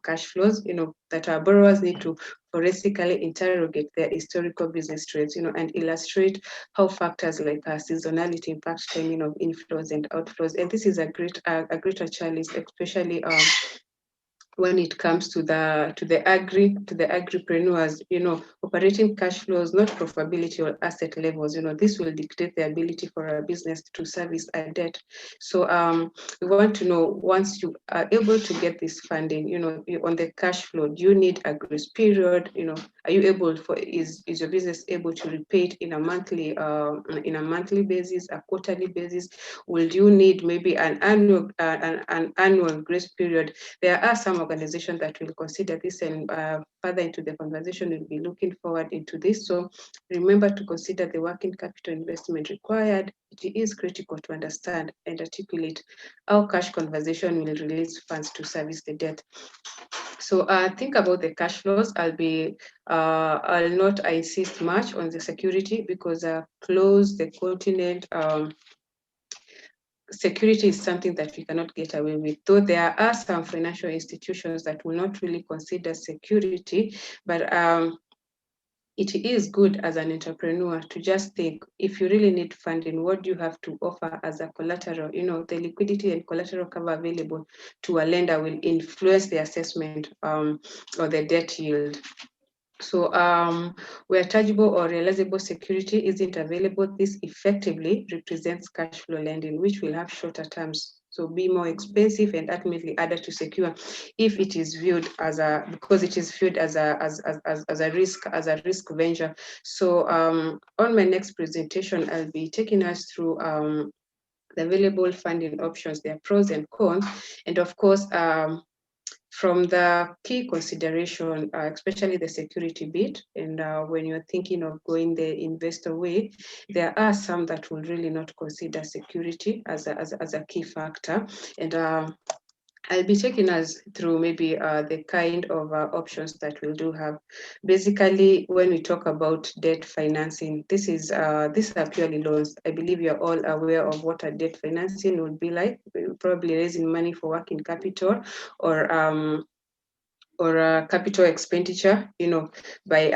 cash flows, that our borrowers need to forensically interrogate their historical business trends, and illustrate how factors like seasonality impact timing of inflows and outflows. And this is a greater challenge, especially when it comes to the agripreneurs, operating cash flows, not profitability or asset levels. This will dictate the ability for a business to service a debt. So we want to know, once you are able to get this funding, on the cash flow, do you need a grace period? Are you able is your business able to repay it in a monthly basis, a quarterly basis? Will you need maybe an annual grace period? There are some organizations that will consider this, and further into the conversation, we'll be looking forward into this. So remember to consider the working capital investment required. It is critical to understand and articulate how cash conversion will release funds to service the debt. So think about the cash flows. I'll not insist much on the security, because close the continent. Security is something that we cannot get away with, though there are some financial institutions that will not really consider security, but it is good as an entrepreneur to just think, if you really need funding, what do you have to offer as a collateral? You know, the liquidity and collateral cover available to a lender will influence the assessment or the debt yield. So where tangible or realizable security isn't available, this effectively represents cash flow lending, which will have shorter terms. So be more expensive and ultimately harder to secure if it is viewed as a, because it is viewed as a risk venture. So on my next presentation, I'll be taking us through the available funding options, their pros and cons, and of course, from the key consideration, especially the security bit, and when you're thinking of going the investor way, there are some that will really not consider security as a key factor. And I'll be taking us through maybe the kind of options that we do have. Basically, when we talk about debt financing, these are purely loans. I believe you're all aware of what a debt financing would be like. Probably raising money for working capital or capital expenditure, you know, by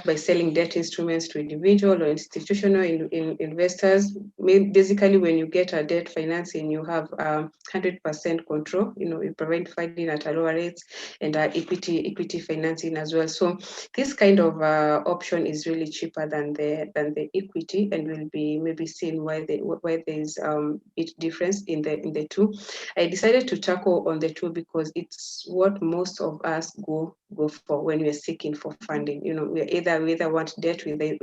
by selling debt instruments to individual or institutional investors. Basically, when you get a debt financing, you have 100% control. You know, you provide funding at a lower rates and equity financing as well. So this kind of option is really cheaper than the equity, and will be maybe seen why there's bit difference in the two. I decided to tackle on the two because it's what most of us go for when we're seeking for funding. You know, we either want debt, we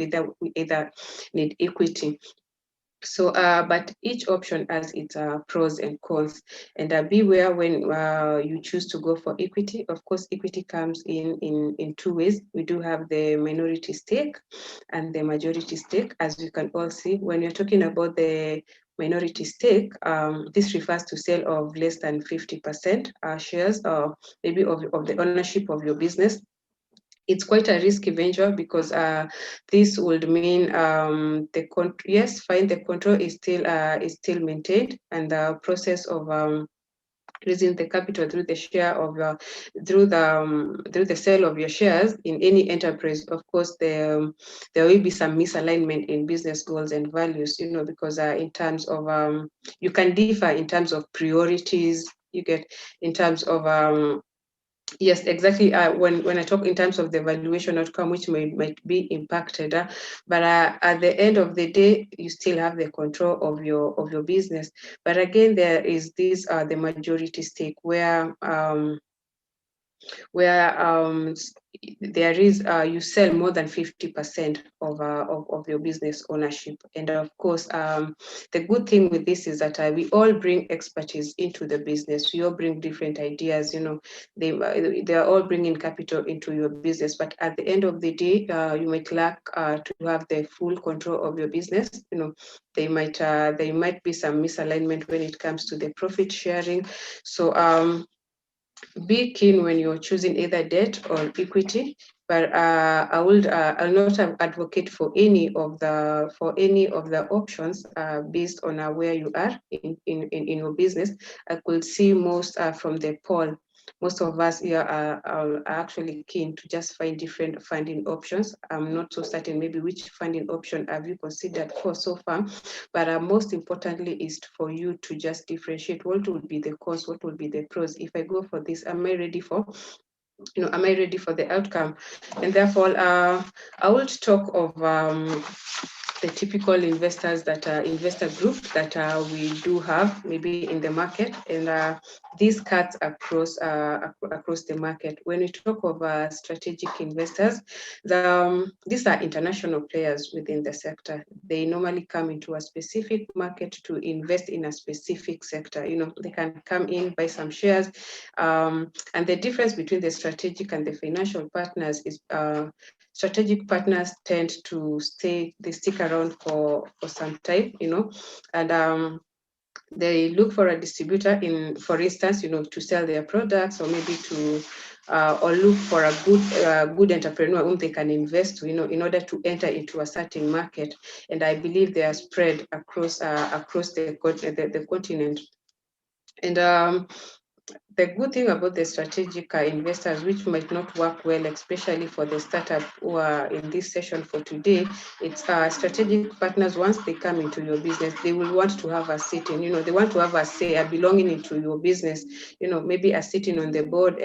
either need equity. So, but each option has its pros and cons, and beware when you choose to go for equity. Of course, equity comes in two ways. We do have the minority stake and the majority stake. As you can all see, when you're talking about the minority stake, this refers to sale of less than 50% shares or maybe of the ownership of your business. It's quite a risky venture because this would mean the control is still maintained, and the process of raising the capital through the share of through the sale of your shares in any enterprise. Of course, there will be some misalignment in business goals and values, you know, because in terms of you can differ in terms of priorities, you get in terms of yes, exactly. When I talk in terms of the valuation outcome, which might be impacted, but at the end of the day, you still have the control of your business. But again, there is this the majority stake where there is you sell more than 50% of your business ownership. And of course, the good thing with this is that we all bring expertise into the business. We all bring different ideas. You know, they are all bringing capital into your business. But at the end of the day, you might lack to have the full control of your business. You know, there might be some misalignment when it comes to the profit sharing. So be keen when you're choosing either debt or equity, but I'll not advocate for any of the options based on where you are in your business. I could see most from the poll. Most of us here are actually keen to just find different funding options. I'm not so certain maybe which funding option have you considered for so far, but most importantly is for you to just differentiate what would be the cons, what would be the pros. If I go for this, am I ready for the outcome? And therefore, I will talk of the typical investors investor group that we do have maybe in the market, and these cuts across the market. When we talk of strategic investors, these are international players within the sector. They normally come into a specific market to invest in a specific sector. You know, they can come in, buy some shares, and the difference between the strategic and the financial partners is strategic partners tend to stick around for some time, you know, and they look for a distributor for instance, you know, to sell their products, or maybe to or look for a good entrepreneur whom they can invest, you know, in order to enter into a certain market. And I believe they are spread across the continent. And the good thing about the strategic investors, which might not work well, especially for the startup who are in this session for today, it's strategic partners. Once they come into your business, they will want to have a sitting, they want to have a say, a belonging into your business, maybe a sitting on the board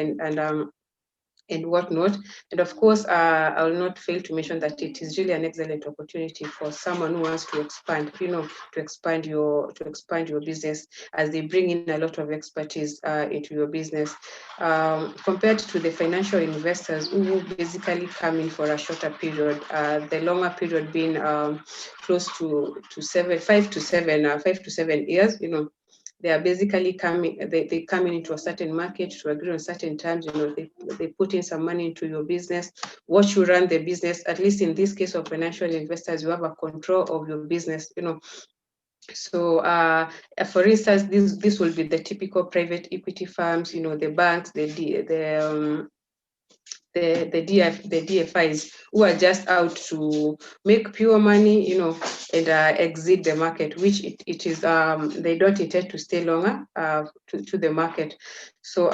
and whatnot. And of course, I will not fail to mention that it is really an excellent opportunity for someone who wants to expand, to expand your business, as they bring in a lot of expertise into your business, compared to the financial investors who basically come in for a shorter period. The longer period being close to 5 to 7 years. They are basically coming, they come into a certain market to agree on certain terms, they put in some money into your business, watch you run the business. At least in this case of financial investors, you have a control of your business, So for instance, this will be the typical private equity firms, the banks, the DFIs, who are just out to make pure money, and exit the market, which it is, they don't intend to stay longer to the market. So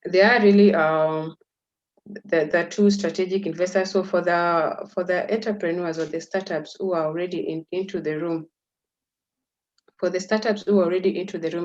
they are really the two strategic investors. So for the entrepreneurs or the startups who are already into the room,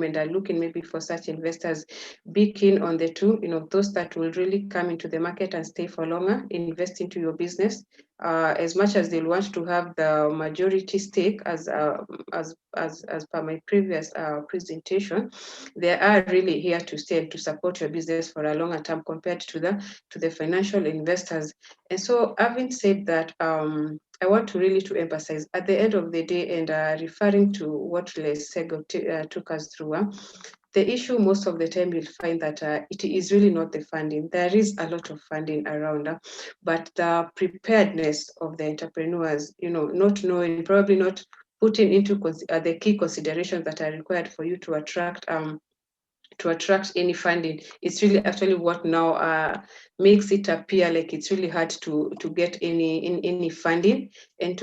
and are looking maybe for such investors, be keen on the two, those that will really come into the market and stay for longer, invest into your business, as much as they'll want to have the majority stake, as per my previous presentation. They are really here to stay and to support your business for a longer term compared to the financial investors. And so, having said that, I want to really to emphasize at the end of the day, and referring to what Les Sego took us through, the issue most of the time you'll find that it is really not the funding. There is a lot of funding around, but the preparedness of the entrepreneurs, not knowing, probably not putting into the key considerations that are required for you to attract any funding. It's really actually what now makes it appear like it's really hard to get any funding. And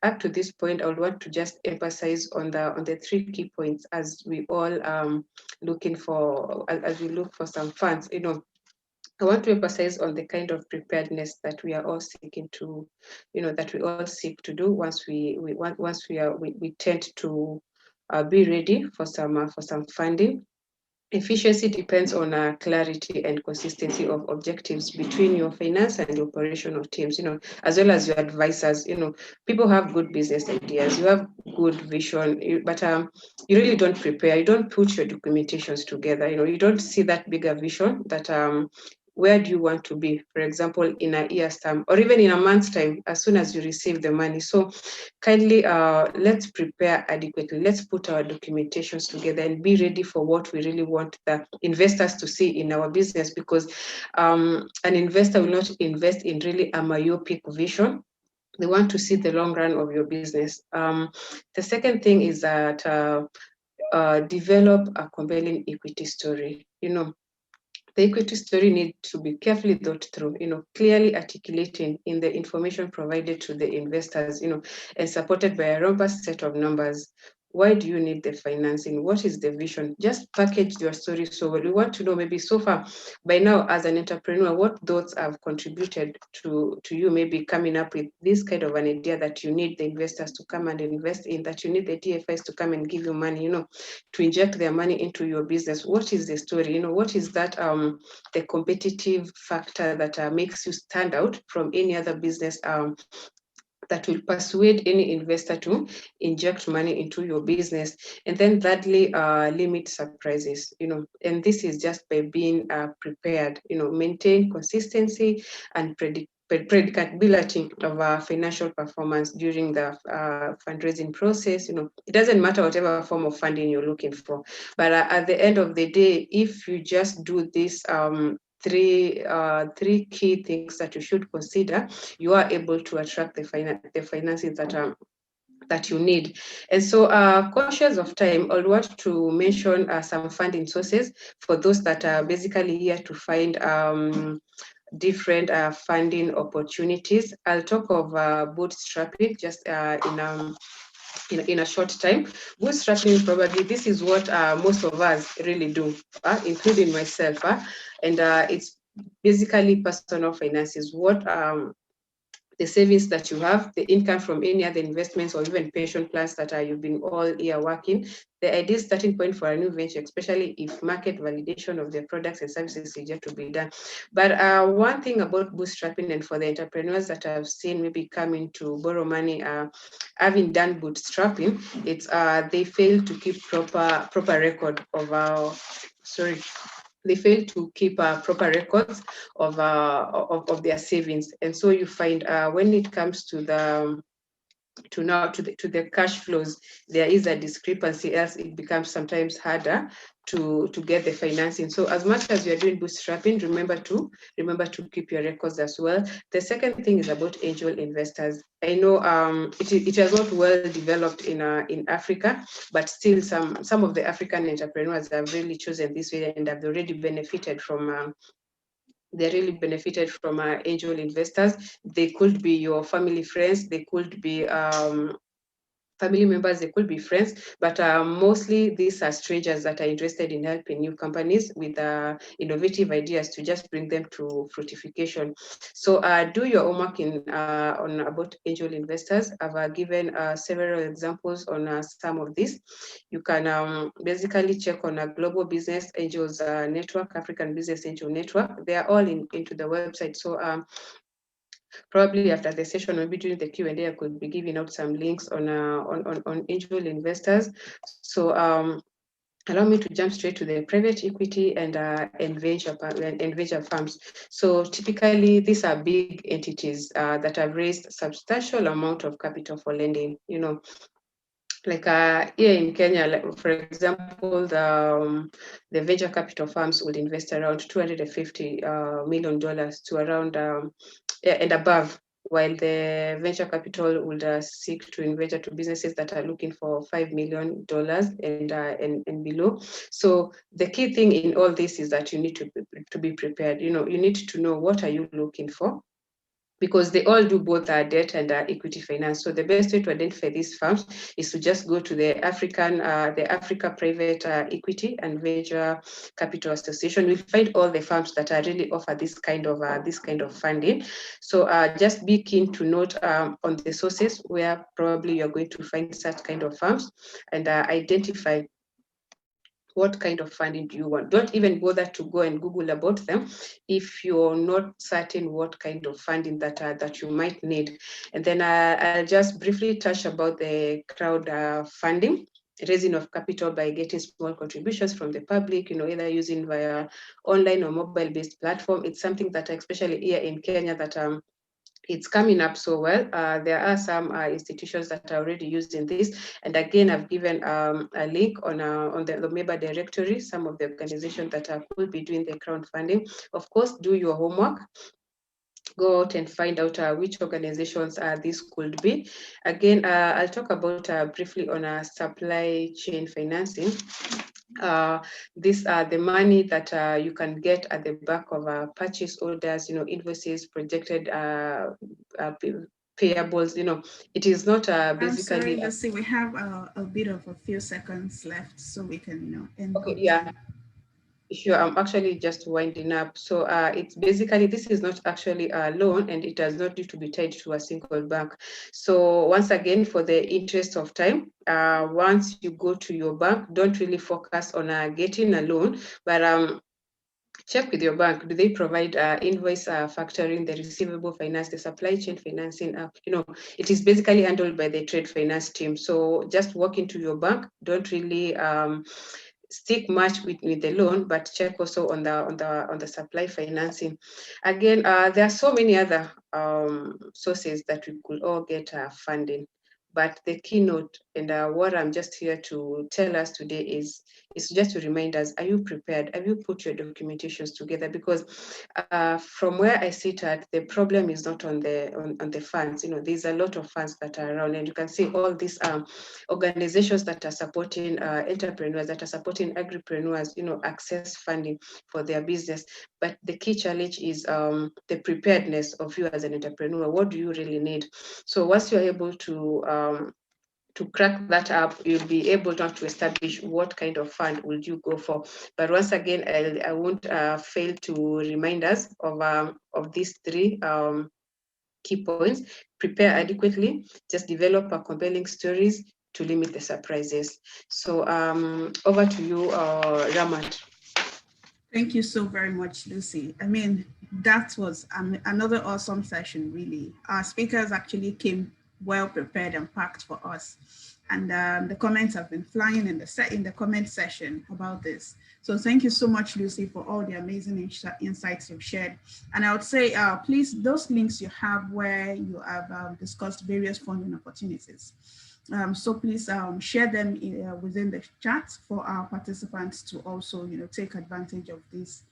up to this point, I would want to just emphasize on the three key points as we all looking for, as we look for some funds. I want to emphasize on the kind of preparedness that we are all seeking to, that we all seek to do once we tend to be ready for some funding. Efficiency depends on clarity and consistency of objectives between your finance and your operational teams, as well as your advisors. People have good business ideas, you have good vision, but you really don't prepare, you don't put your documentations together, you don't see that bigger vision that where do you want to be, for example, in a year's time or even in a month's time, as soon as you receive the money. So kindly, let's prepare adequately. Let's put our documentations together and be ready for what we really want the investors to see in our business, because an investor will not invest in really a myopic vision. They want to see the long run of your business. The second thing is that develop a compelling equity story. The equity story needs to be carefully thought through, clearly articulating in the information provided to the investors, and supported by a robust set of numbers. Why do you need the financing? What is the vision? Just package your story so well. We want to know maybe so far by now as an entrepreneur, what thoughts have contributed to you maybe coming up with this kind of an idea that you need the investors to come and invest in, that you need the DFIs to come and give you money, to inject their money into your business. What is the story? What is that the competitive factor that makes you stand out from any other business that will persuade any investor to inject money into your business? And then thirdly, limit surprises, and this is just by being prepared, maintain consistency and predictability of our financial performance during the fundraising process. It doesn't matter whatever form of funding you're looking for, but at the end of the day, if you just do this three key things that you should consider, you are able to attract the finances that you need. And so, cautious of time, I want to mention some funding sources for those that are basically here to find different funding opportunities. I'll talk of bootstrapping just in a short time. Bootstrapping, probably this is what most of us really do, including myself, and it's basically personal finances. What the savings that you have, the income from any other investments or even pension plans that you've been all year working. The ideal starting point for a new venture, especially if market validation of the products and services is yet to be done. But one thing about bootstrapping, and for the entrepreneurs that I've seen maybe coming to borrow money, having done bootstrapping, it's they fail to keep proper record of they fail to keep proper records of their savings, and so you find when it comes to the to the cash flows, there is a discrepancy, else it becomes sometimes harder to get the financing. So as much as you're doing bootstrapping, remember to keep your records as well. The second thing is about angel investors. I know it has not well developed in Africa, but still some of the African entrepreneurs have really chosen this way and have already benefited from angel investors. They could be your family friends, they could be family members, they could be friends, but mostly these are strangers that are interested in helping new companies with innovative ideas to just bring them to fructification. So do your homework on about angel investors. I've given several examples on some of these. You can basically check on a Global Business Angels Network, African Business Angel Network. They are all into the website. So probably after the session, maybe during the Q&A, I could be giving out some links on angel investors. So allow me to jump straight to the private equity and venture firms. So typically, these are big entities that have raised substantial amount of capital for lending. You know, like here in Kenya, like for example, the venture capital firms would invest around $250 million to around and above, while the venture capital would seek to invest to businesses that are looking for $5 million and below. So the key thing in all this is that you need to be prepared. You know, you need to know what are you looking for, because they all do both debt and equity finance. So the best way to identify these firms is to just go to the Africa Private Equity and Venture Capital Association. You'll find all the firms that are really offer this kind of funding. So just be keen to note on the sources where probably you're going to find such kind of firms, and identify what kind of funding do you want. Don't even bother to go and Google about them if you're not certain what kind of funding that you might need. And then I'll just briefly touch about the crowd funding, raising of capital by getting small contributions from the public, you know, either using via online or mobile-based platform. It's something that especially here in Kenya that it's coming up so well. There are some institutions that are already using this. And again, I've given a link on the member directory, some of the organizations that could be doing the crowdfunding. Of course, do your homework. Go out and find out which organizations this could be. Again, I'll talk about briefly on supply chain financing. These are the money that you can get at the back of purchase orders, you know, invoices, projected payables. You know, it is not basically. I'm sorry, Lucy, we have a bit of a few seconds left, so we can, you know, end. Okay, yeah. Sure, I'm actually just winding up. So it's basically, this is not actually a loan, and it does not need to be tied to a single bank. So once again, for the interest of time, once you go to your bank, don't really focus on getting a loan, but check with your bank. Do they provide invoice factoring, the receivable finance, the supply chain financing? You know, it is basically handled by the trade finance team. So just walk into your bank. Don't really stick much with the loan, but check also on the supply financing. Again, there are so many other sources that we could all get funding. But the keynote and what I'm just here to tell us today is just to remind us, are you prepared? Have you put your documentations together? Because from where I sit at, the problem is not on the funds. You know, there's a lot of funds that are around, and you can see all these organizations that are supporting entrepreneurs, that are supporting agripreneurs, you know, access funding for their business. But the key challenge is the preparedness of you as an entrepreneur. What do you really need? So once you're able to to crack that up, you'll be able to establish what kind of fund would you go for. But once again, I won't fail to remind us of these three key points. Prepare adequately, just develop a compelling stories to limit the surprises. So over to you, Ramat. Thank you so very much, Lucy. I mean, that was another awesome session, really. Our speakers actually came well prepared and packed for us. And the comments have been flying in the comment session about this. So thank you so much, Lucy, for all the amazing insights you've shared. And I would say, please, those links you have where you have discussed various funding opportunities. So please share them within the chat for our participants to also, take advantage of these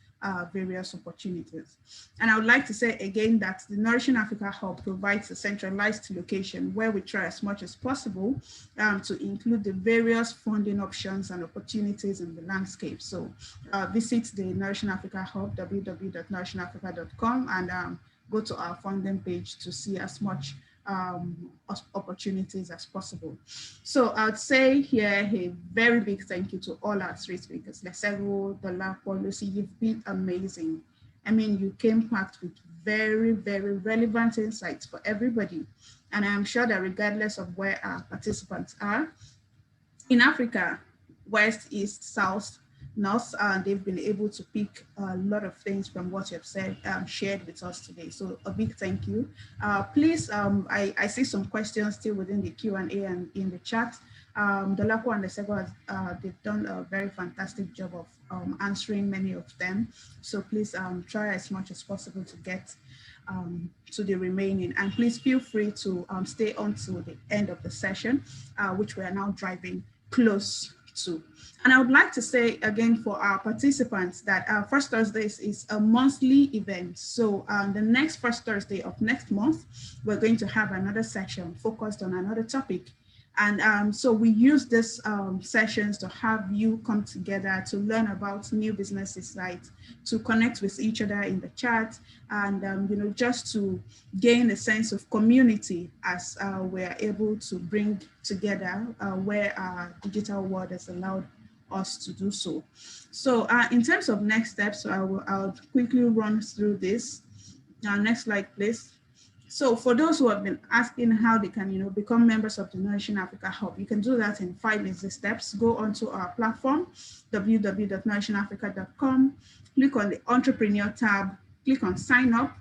various opportunities. And I would like to say again that the Nourishing Africa Hub provides a centralized location where we try as much as possible to include the various funding options and opportunities in the landscape. So visit the Nourishing Africa Hub, www.nourishinafrica.com, and go to our funding page to see as much opportunities as possible. So I'd say here a very big thank you to all our three speakers, Lesego, Dolapo, Lucy. You've been amazing. I mean, you came packed with very, very relevant insights for everybody. And I'm sure that regardless of where our participants are, in Africa, West, East, South, North, they've been able to pick a lot of things from what you've said, shared with us today. So a big thank you. Please, I see some questions still within the Q&A and in the chat. Dolapo and Lesego, they've done a very fantastic job of answering many of them. So please try as much as possible to get to the remaining. And please feel free to stay on to the end of the session, which we are now driving close to. And I would like to say again for our participants that our First Thursdays is a monthly event. So the next first Thursday of next month, we're going to have another session focused on another topic. And so we use these sessions to have you come together to learn about new businesses, right? To connect with each other in the chat and, just to gain a sense of community as we're able to bring together where our digital world has allowed us to do so. So in terms of next steps, I'll quickly run through this. Next slide, please. So for those who have been asking how they can, become members of the Nourishing Africa Hub, you can do that in 5 easy steps. Go onto our platform, www.nourishinafrica.com, click on the Entrepreneur tab, click on Sign Up,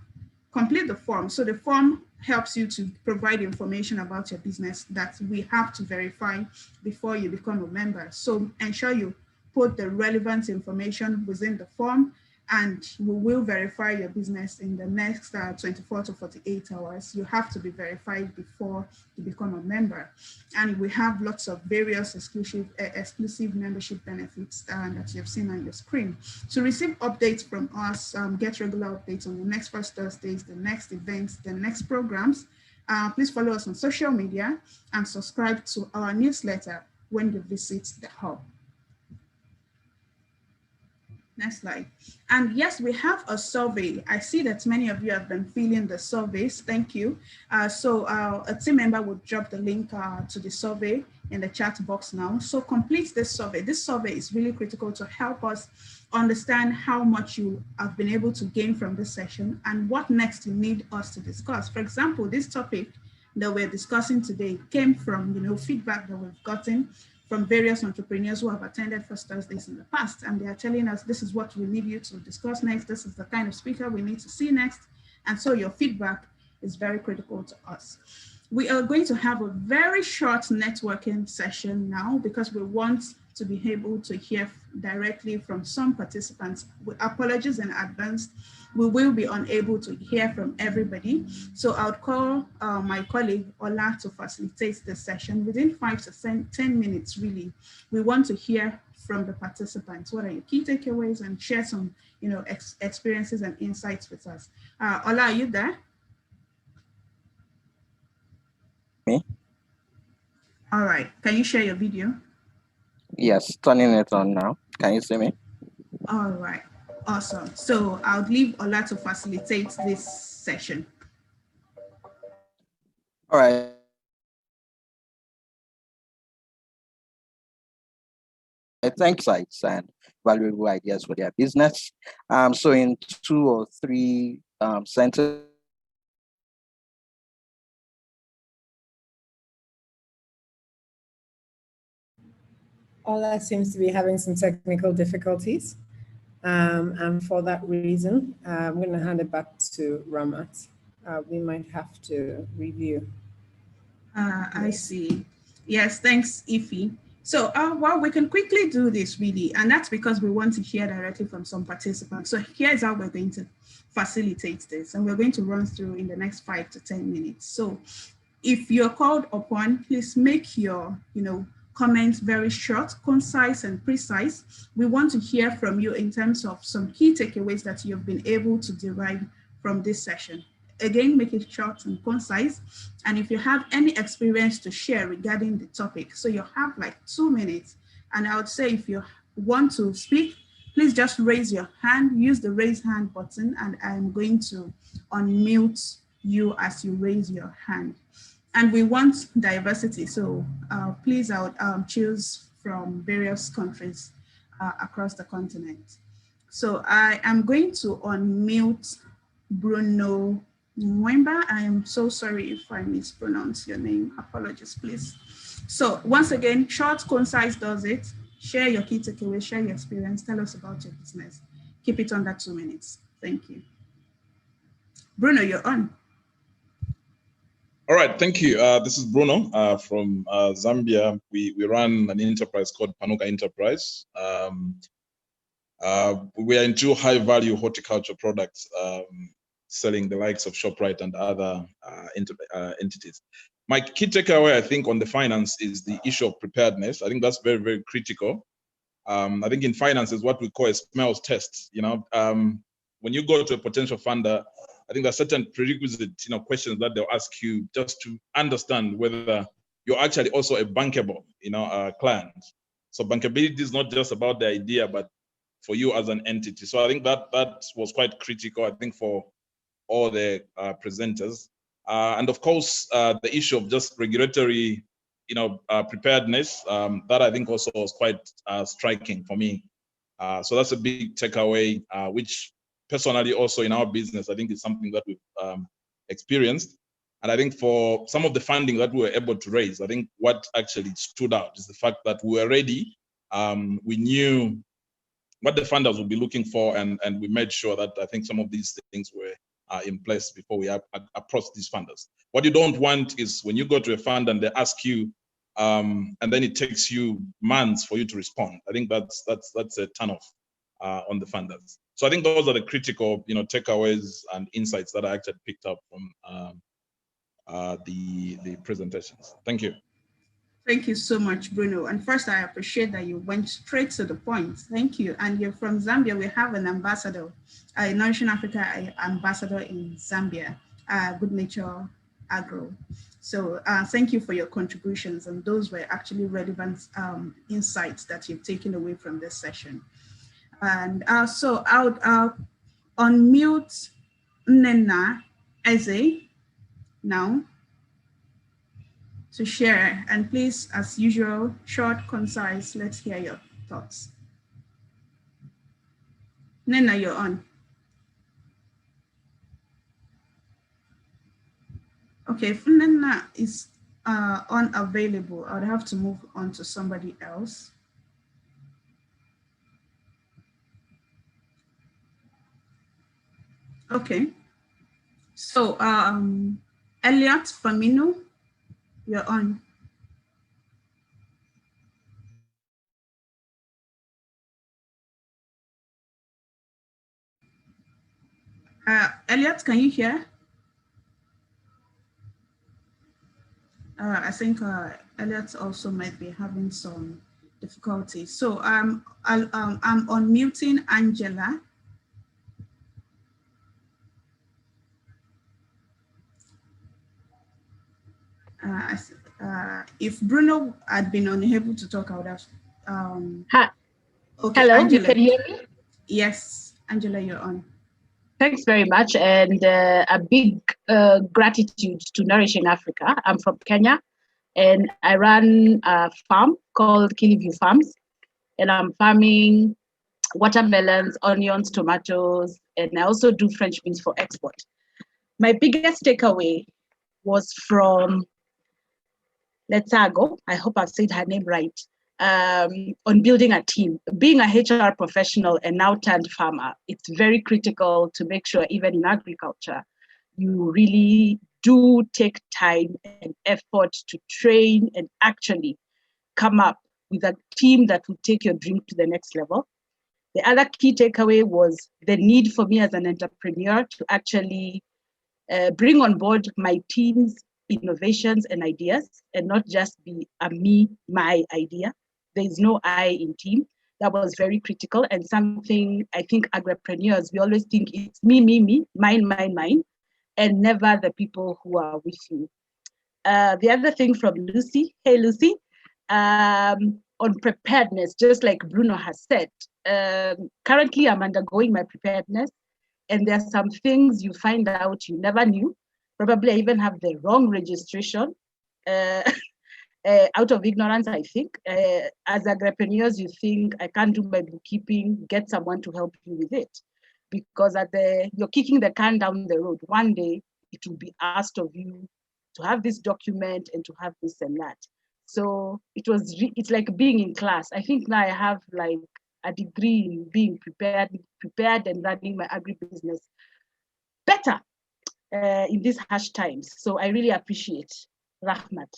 complete the form. So the form helps you to provide information about your business that we have to verify before you become a member. So ensure you put the relevant information within the form, and we will verify your business in the next 24 to 48 hours. You have to be verified before you become a member. And we have lots of various exclusive membership benefits that you've seen on your screen. To receive updates from us, get regular updates on the next First Thursdays, the next events, the next programs, please follow us on social media and subscribe to our newsletter when you visit the hub. Next slide. And yes, we have a survey. I see that many of you have been filling the surveys. Thank you. So a team member will drop the link to the survey in the chat box now. So complete this survey. This survey is really critical to help us understand how much you have been able to gain from this session and what next you need us to discuss. For example, this topic that we're discussing today came from feedback that we've gotten from various entrepreneurs who have attended First Thursdays in the past, and they are telling us this is what we need you to discuss next, this is the kind of speaker we need to see next, and so your feedback is very critical to us. We are going to have a very short networking session now because we want to be able to hear directly from some participants. With apologies in advance, we will be unable to hear from everybody. So I would call my colleague Ola to facilitate the session within 5 to 10 minutes, really. We want to hear from the participants. What are your key takeaways, and share some experiences and insights with us. Ola, are you there? Me? All right, can you share your video? Yes, turning it on now. Can you see me? All right, awesome. So I'll leave Ola to facilitate this session. All right. insights and valuable ideas for their business. So in 2 or 3 sentences. Ola seems to be having some technical difficulties. And for that reason, I'm going to hand it back to Ramat. We might have to review. I see. Yes, thanks, Ify. So, well, we can quickly do this really, and that's because we want to hear directly from some participants. So here's how we're going to facilitate this, and we're going to run through in the next 5 to 10 minutes. So if you're called upon, please make your, comments very short, concise, and precise. We want to hear from you in terms of some key takeaways that you've been able to derive from this session. Again, make it short and concise. And if you have any experience to share regarding the topic, so you have like 2 minutes. And I would say if you want to speak, please just raise your hand, use the raise hand button, and I'm going to unmute you as you raise your hand. And we want diversity, so please I would choose from various countries across the continent. So I am going to unmute Bruno Mwemba. I am so sorry if I mispronounce your name. Apologies, please. So once again, short, concise does it. Share your key takeaways, share your experience, tell us about your business. Keep it under 2 minutes. Thank you. Bruno, you're on. All right, thank you. This is Bruno from Zambia. We run an enterprise called Panuka Enterprise. We are into high-value horticulture products, selling the likes of ShopRite and other entities. My key takeaway, I think, on the finance is the issue of preparedness. I think that's very, very critical. I think in finance is what we call a smells test. When you go to a potential funder, I think there are certain prerequisite, questions that they'll ask you just to understand whether you're actually also a bankable, client. So bankability is not just about the idea, but for you as an entity. So I think that was quite critical, I think, for all the presenters. And of course, the issue of just regulatory, preparedness, that I think also was quite striking for me. So that's a big takeaway, which personally also in our business, I think is something that we've experienced. And I think for some of the funding that we were able to raise, I think what actually stood out is the fact that we were ready. We knew what the funders would be looking for, and we made sure that I think some of these things were in place before we approached these funders. What you don't want is when you go to a fund and they ask you, and then it takes you months for you to respond. I think that's a turn-off on the funders. So I think those are the critical, takeaways and insights that I actually picked up from the presentations. Thank you. Thank you so much, Bruno. And first, I appreciate that you went straight to the point. Thank you. And you're from Zambia. We have an ambassador, a Nourishing Africa ambassador in Zambia, Good Nature Agro. So thank you for your contributions. And those were actually relevant insights that you've taken away from this session. And so I would unmute Nena Eze now to share. And please, as usual, short, concise, let's hear your thoughts. Nena, you're on. Okay, if Nena is unavailable, I would have to move on to somebody else. Okay, so Elliot Famino, you're on. Elliot, can you hear? I think Elliot also might be having some difficulty. So I'm unmuting Angela. If Bruno had been unable to talk, I would have. Okay, hello, Angela. You can hear me? Yes, Angela, you're on. Thanks very much, and a big gratitude to Nourishing Africa. I'm from Kenya, and I run a farm called Kiliview Farms. and I'm farming watermelons, onions, tomatoes, and I also do French beans for export. My biggest takeaway was from Letsago, I hope I've said her name right, on building a team. Being a HR professional and now turned farmer, it's very critical to make sure, even in agriculture, you really do take time and effort to train and actually come up with a team that will take your dream to the next level. The other key takeaway was the need for me as an entrepreneur to actually bring on board my team's innovations and ideas and not just be a my idea. There is no I in team. That was very critical and something I think agripreneurs, we always think it's me, mine, and never the people who are with you. The other thing from Lucy, hey Lucy, on preparedness, just like Bruno has said, currently I'm undergoing my preparedness and there's some things you find out you never knew. Probably I even have the wrong registration out of ignorance, I think. As agripreneurs, you think I can't do my bookkeeping, get someone to help you with it. Because you're kicking the can down the road. One day it will be asked of you to have this document and to have this and that. So it's like being in class. I think now I have like a degree in being prepared and running my agribusiness better in these harsh times. So I really appreciate Rahmat.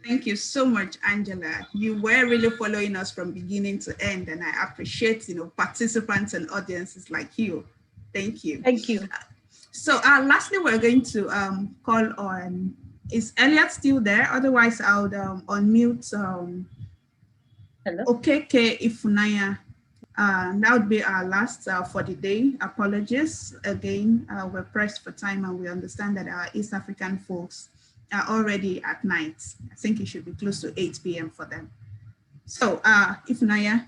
Thank you so much, Angela. You were really following us from beginning to end, and I appreciate, participants and audiences like you. Thank you. Thank you. So lastly, we're going to call on, is Elliot still there? Otherwise, I would unmute Okeke Ifunanya. That would be our last for the day. Apologies again, we're pressed for time and we understand that our East African folks are already at night. I think it should be close to 8 p.m. for them. So Ifunanya.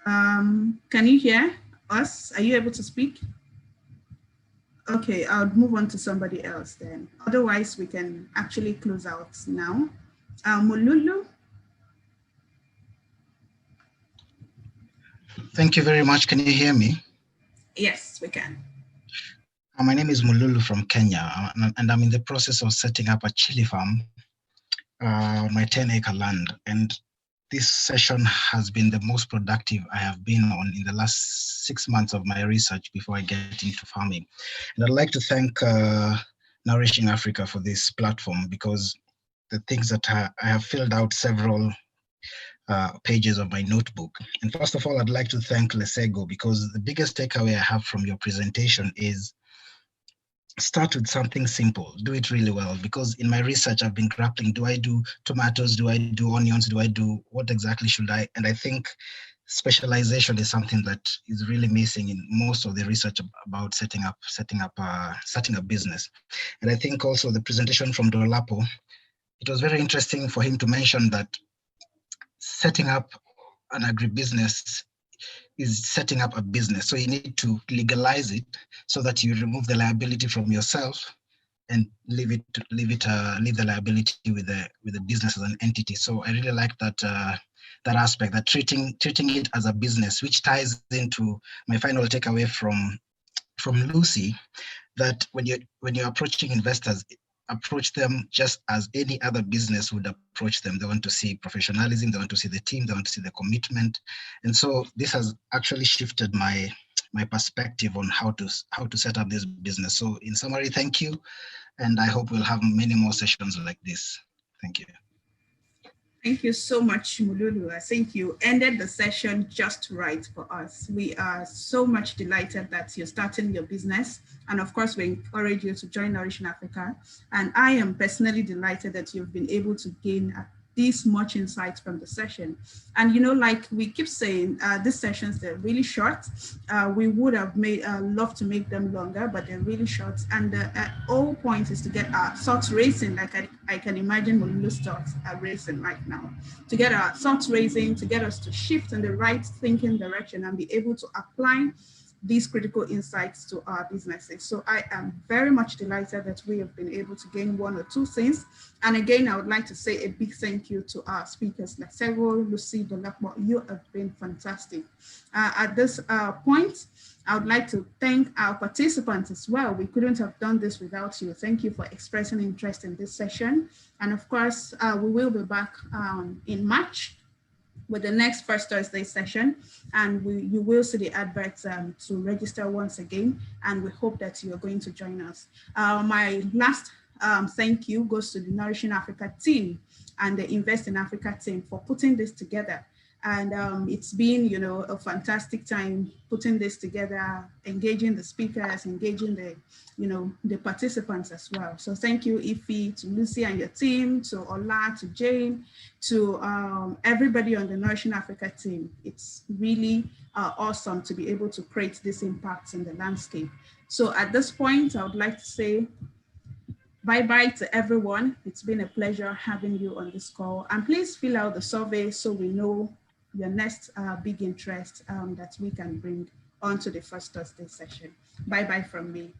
Can you hear us? Are you able to speak? Okay, I'll move on to somebody else then. Otherwise, we can actually close out now. Mululu. Thank you very much. Can you hear me? Yes, we can. My name is Mululu from Kenya, and I'm in the process of setting up a chili farm, my 10-acre land. And this session has been the most productive I have been on in the last 6 months of my research before I get into farming. And I'd like to thank Nourishing Africa for this platform, because the things that I have filled out several pages of my notebook. And first of all, I'd like to thank Lesego, because the biggest takeaway I have from your presentation is start with something simple, do it really well. Because in my research, I've been grappling, do I do tomatoes, do I do onions, what exactly should I? And I think specialization is something that is really missing in most of the research about setting up business. And I think also the presentation from Dolapo, it was very interesting for him to mention that setting up an agribusiness is setting up a business. So you need to legalize it so that you remove the liability from yourself and leave the liability with the business as an entity. So I really like that that aspect, that treating it as a business, which ties into my final takeaway from Lucy, that when you're approaching investors, approach them just as any other business would approach them. They want to see professionalism, they want to see the team, they want to see the commitment. And so this has actually shifted my perspective on how to set up this business. So in summary, thank you. And I hope we'll have many more sessions like this. Thank you. Thank you so much, Mululu. I think you ended the session just right for us. We are so much delighted that you're starting your business. And of course, we encourage you to join Nourishing Africa. And I am personally delighted that you've been able to gain this much insight from the session. And like we keep saying, these sessions, they're really short. We would have loved to make them longer, but they're really short. And the whole point is to get our thoughts racing, like I can imagine Mululu's thoughts are racing right now. To get our thoughts racing, to get us to shift in the right thinking direction and be able to apply these critical insights to our businesses. So I am very much delighted that we have been able to gain one or two things. And again, I would like to say a big thank you to our speakers, like Sego, Lucy, Dolakmo. You have been fantastic. At this point, I would like to thank our participants as well. We couldn't have done this without you. Thank you for expressing interest in this session. And of course, we will be back in March with the next First Thursday session, and you will see the adverts to register once again, and we hope that you are going to join us. My last thank you goes to the Nourishing Africa team and the Invest in Africa team for putting this together. And it's been, you know, a fantastic time putting this together, engaging the speakers, engaging the, you know, the participants as well. So thank you, Ify, to Lucy and your team, to Ola, to Jane, to everybody on the Nourishing Africa team. It's really awesome to be able to create this impact in the landscape. So at this point, I would like to say bye-bye to everyone. It's been a pleasure having you on this call. And please fill out the survey so we know your next big interest that we can bring onto the First Thursday session. Bye-bye from me.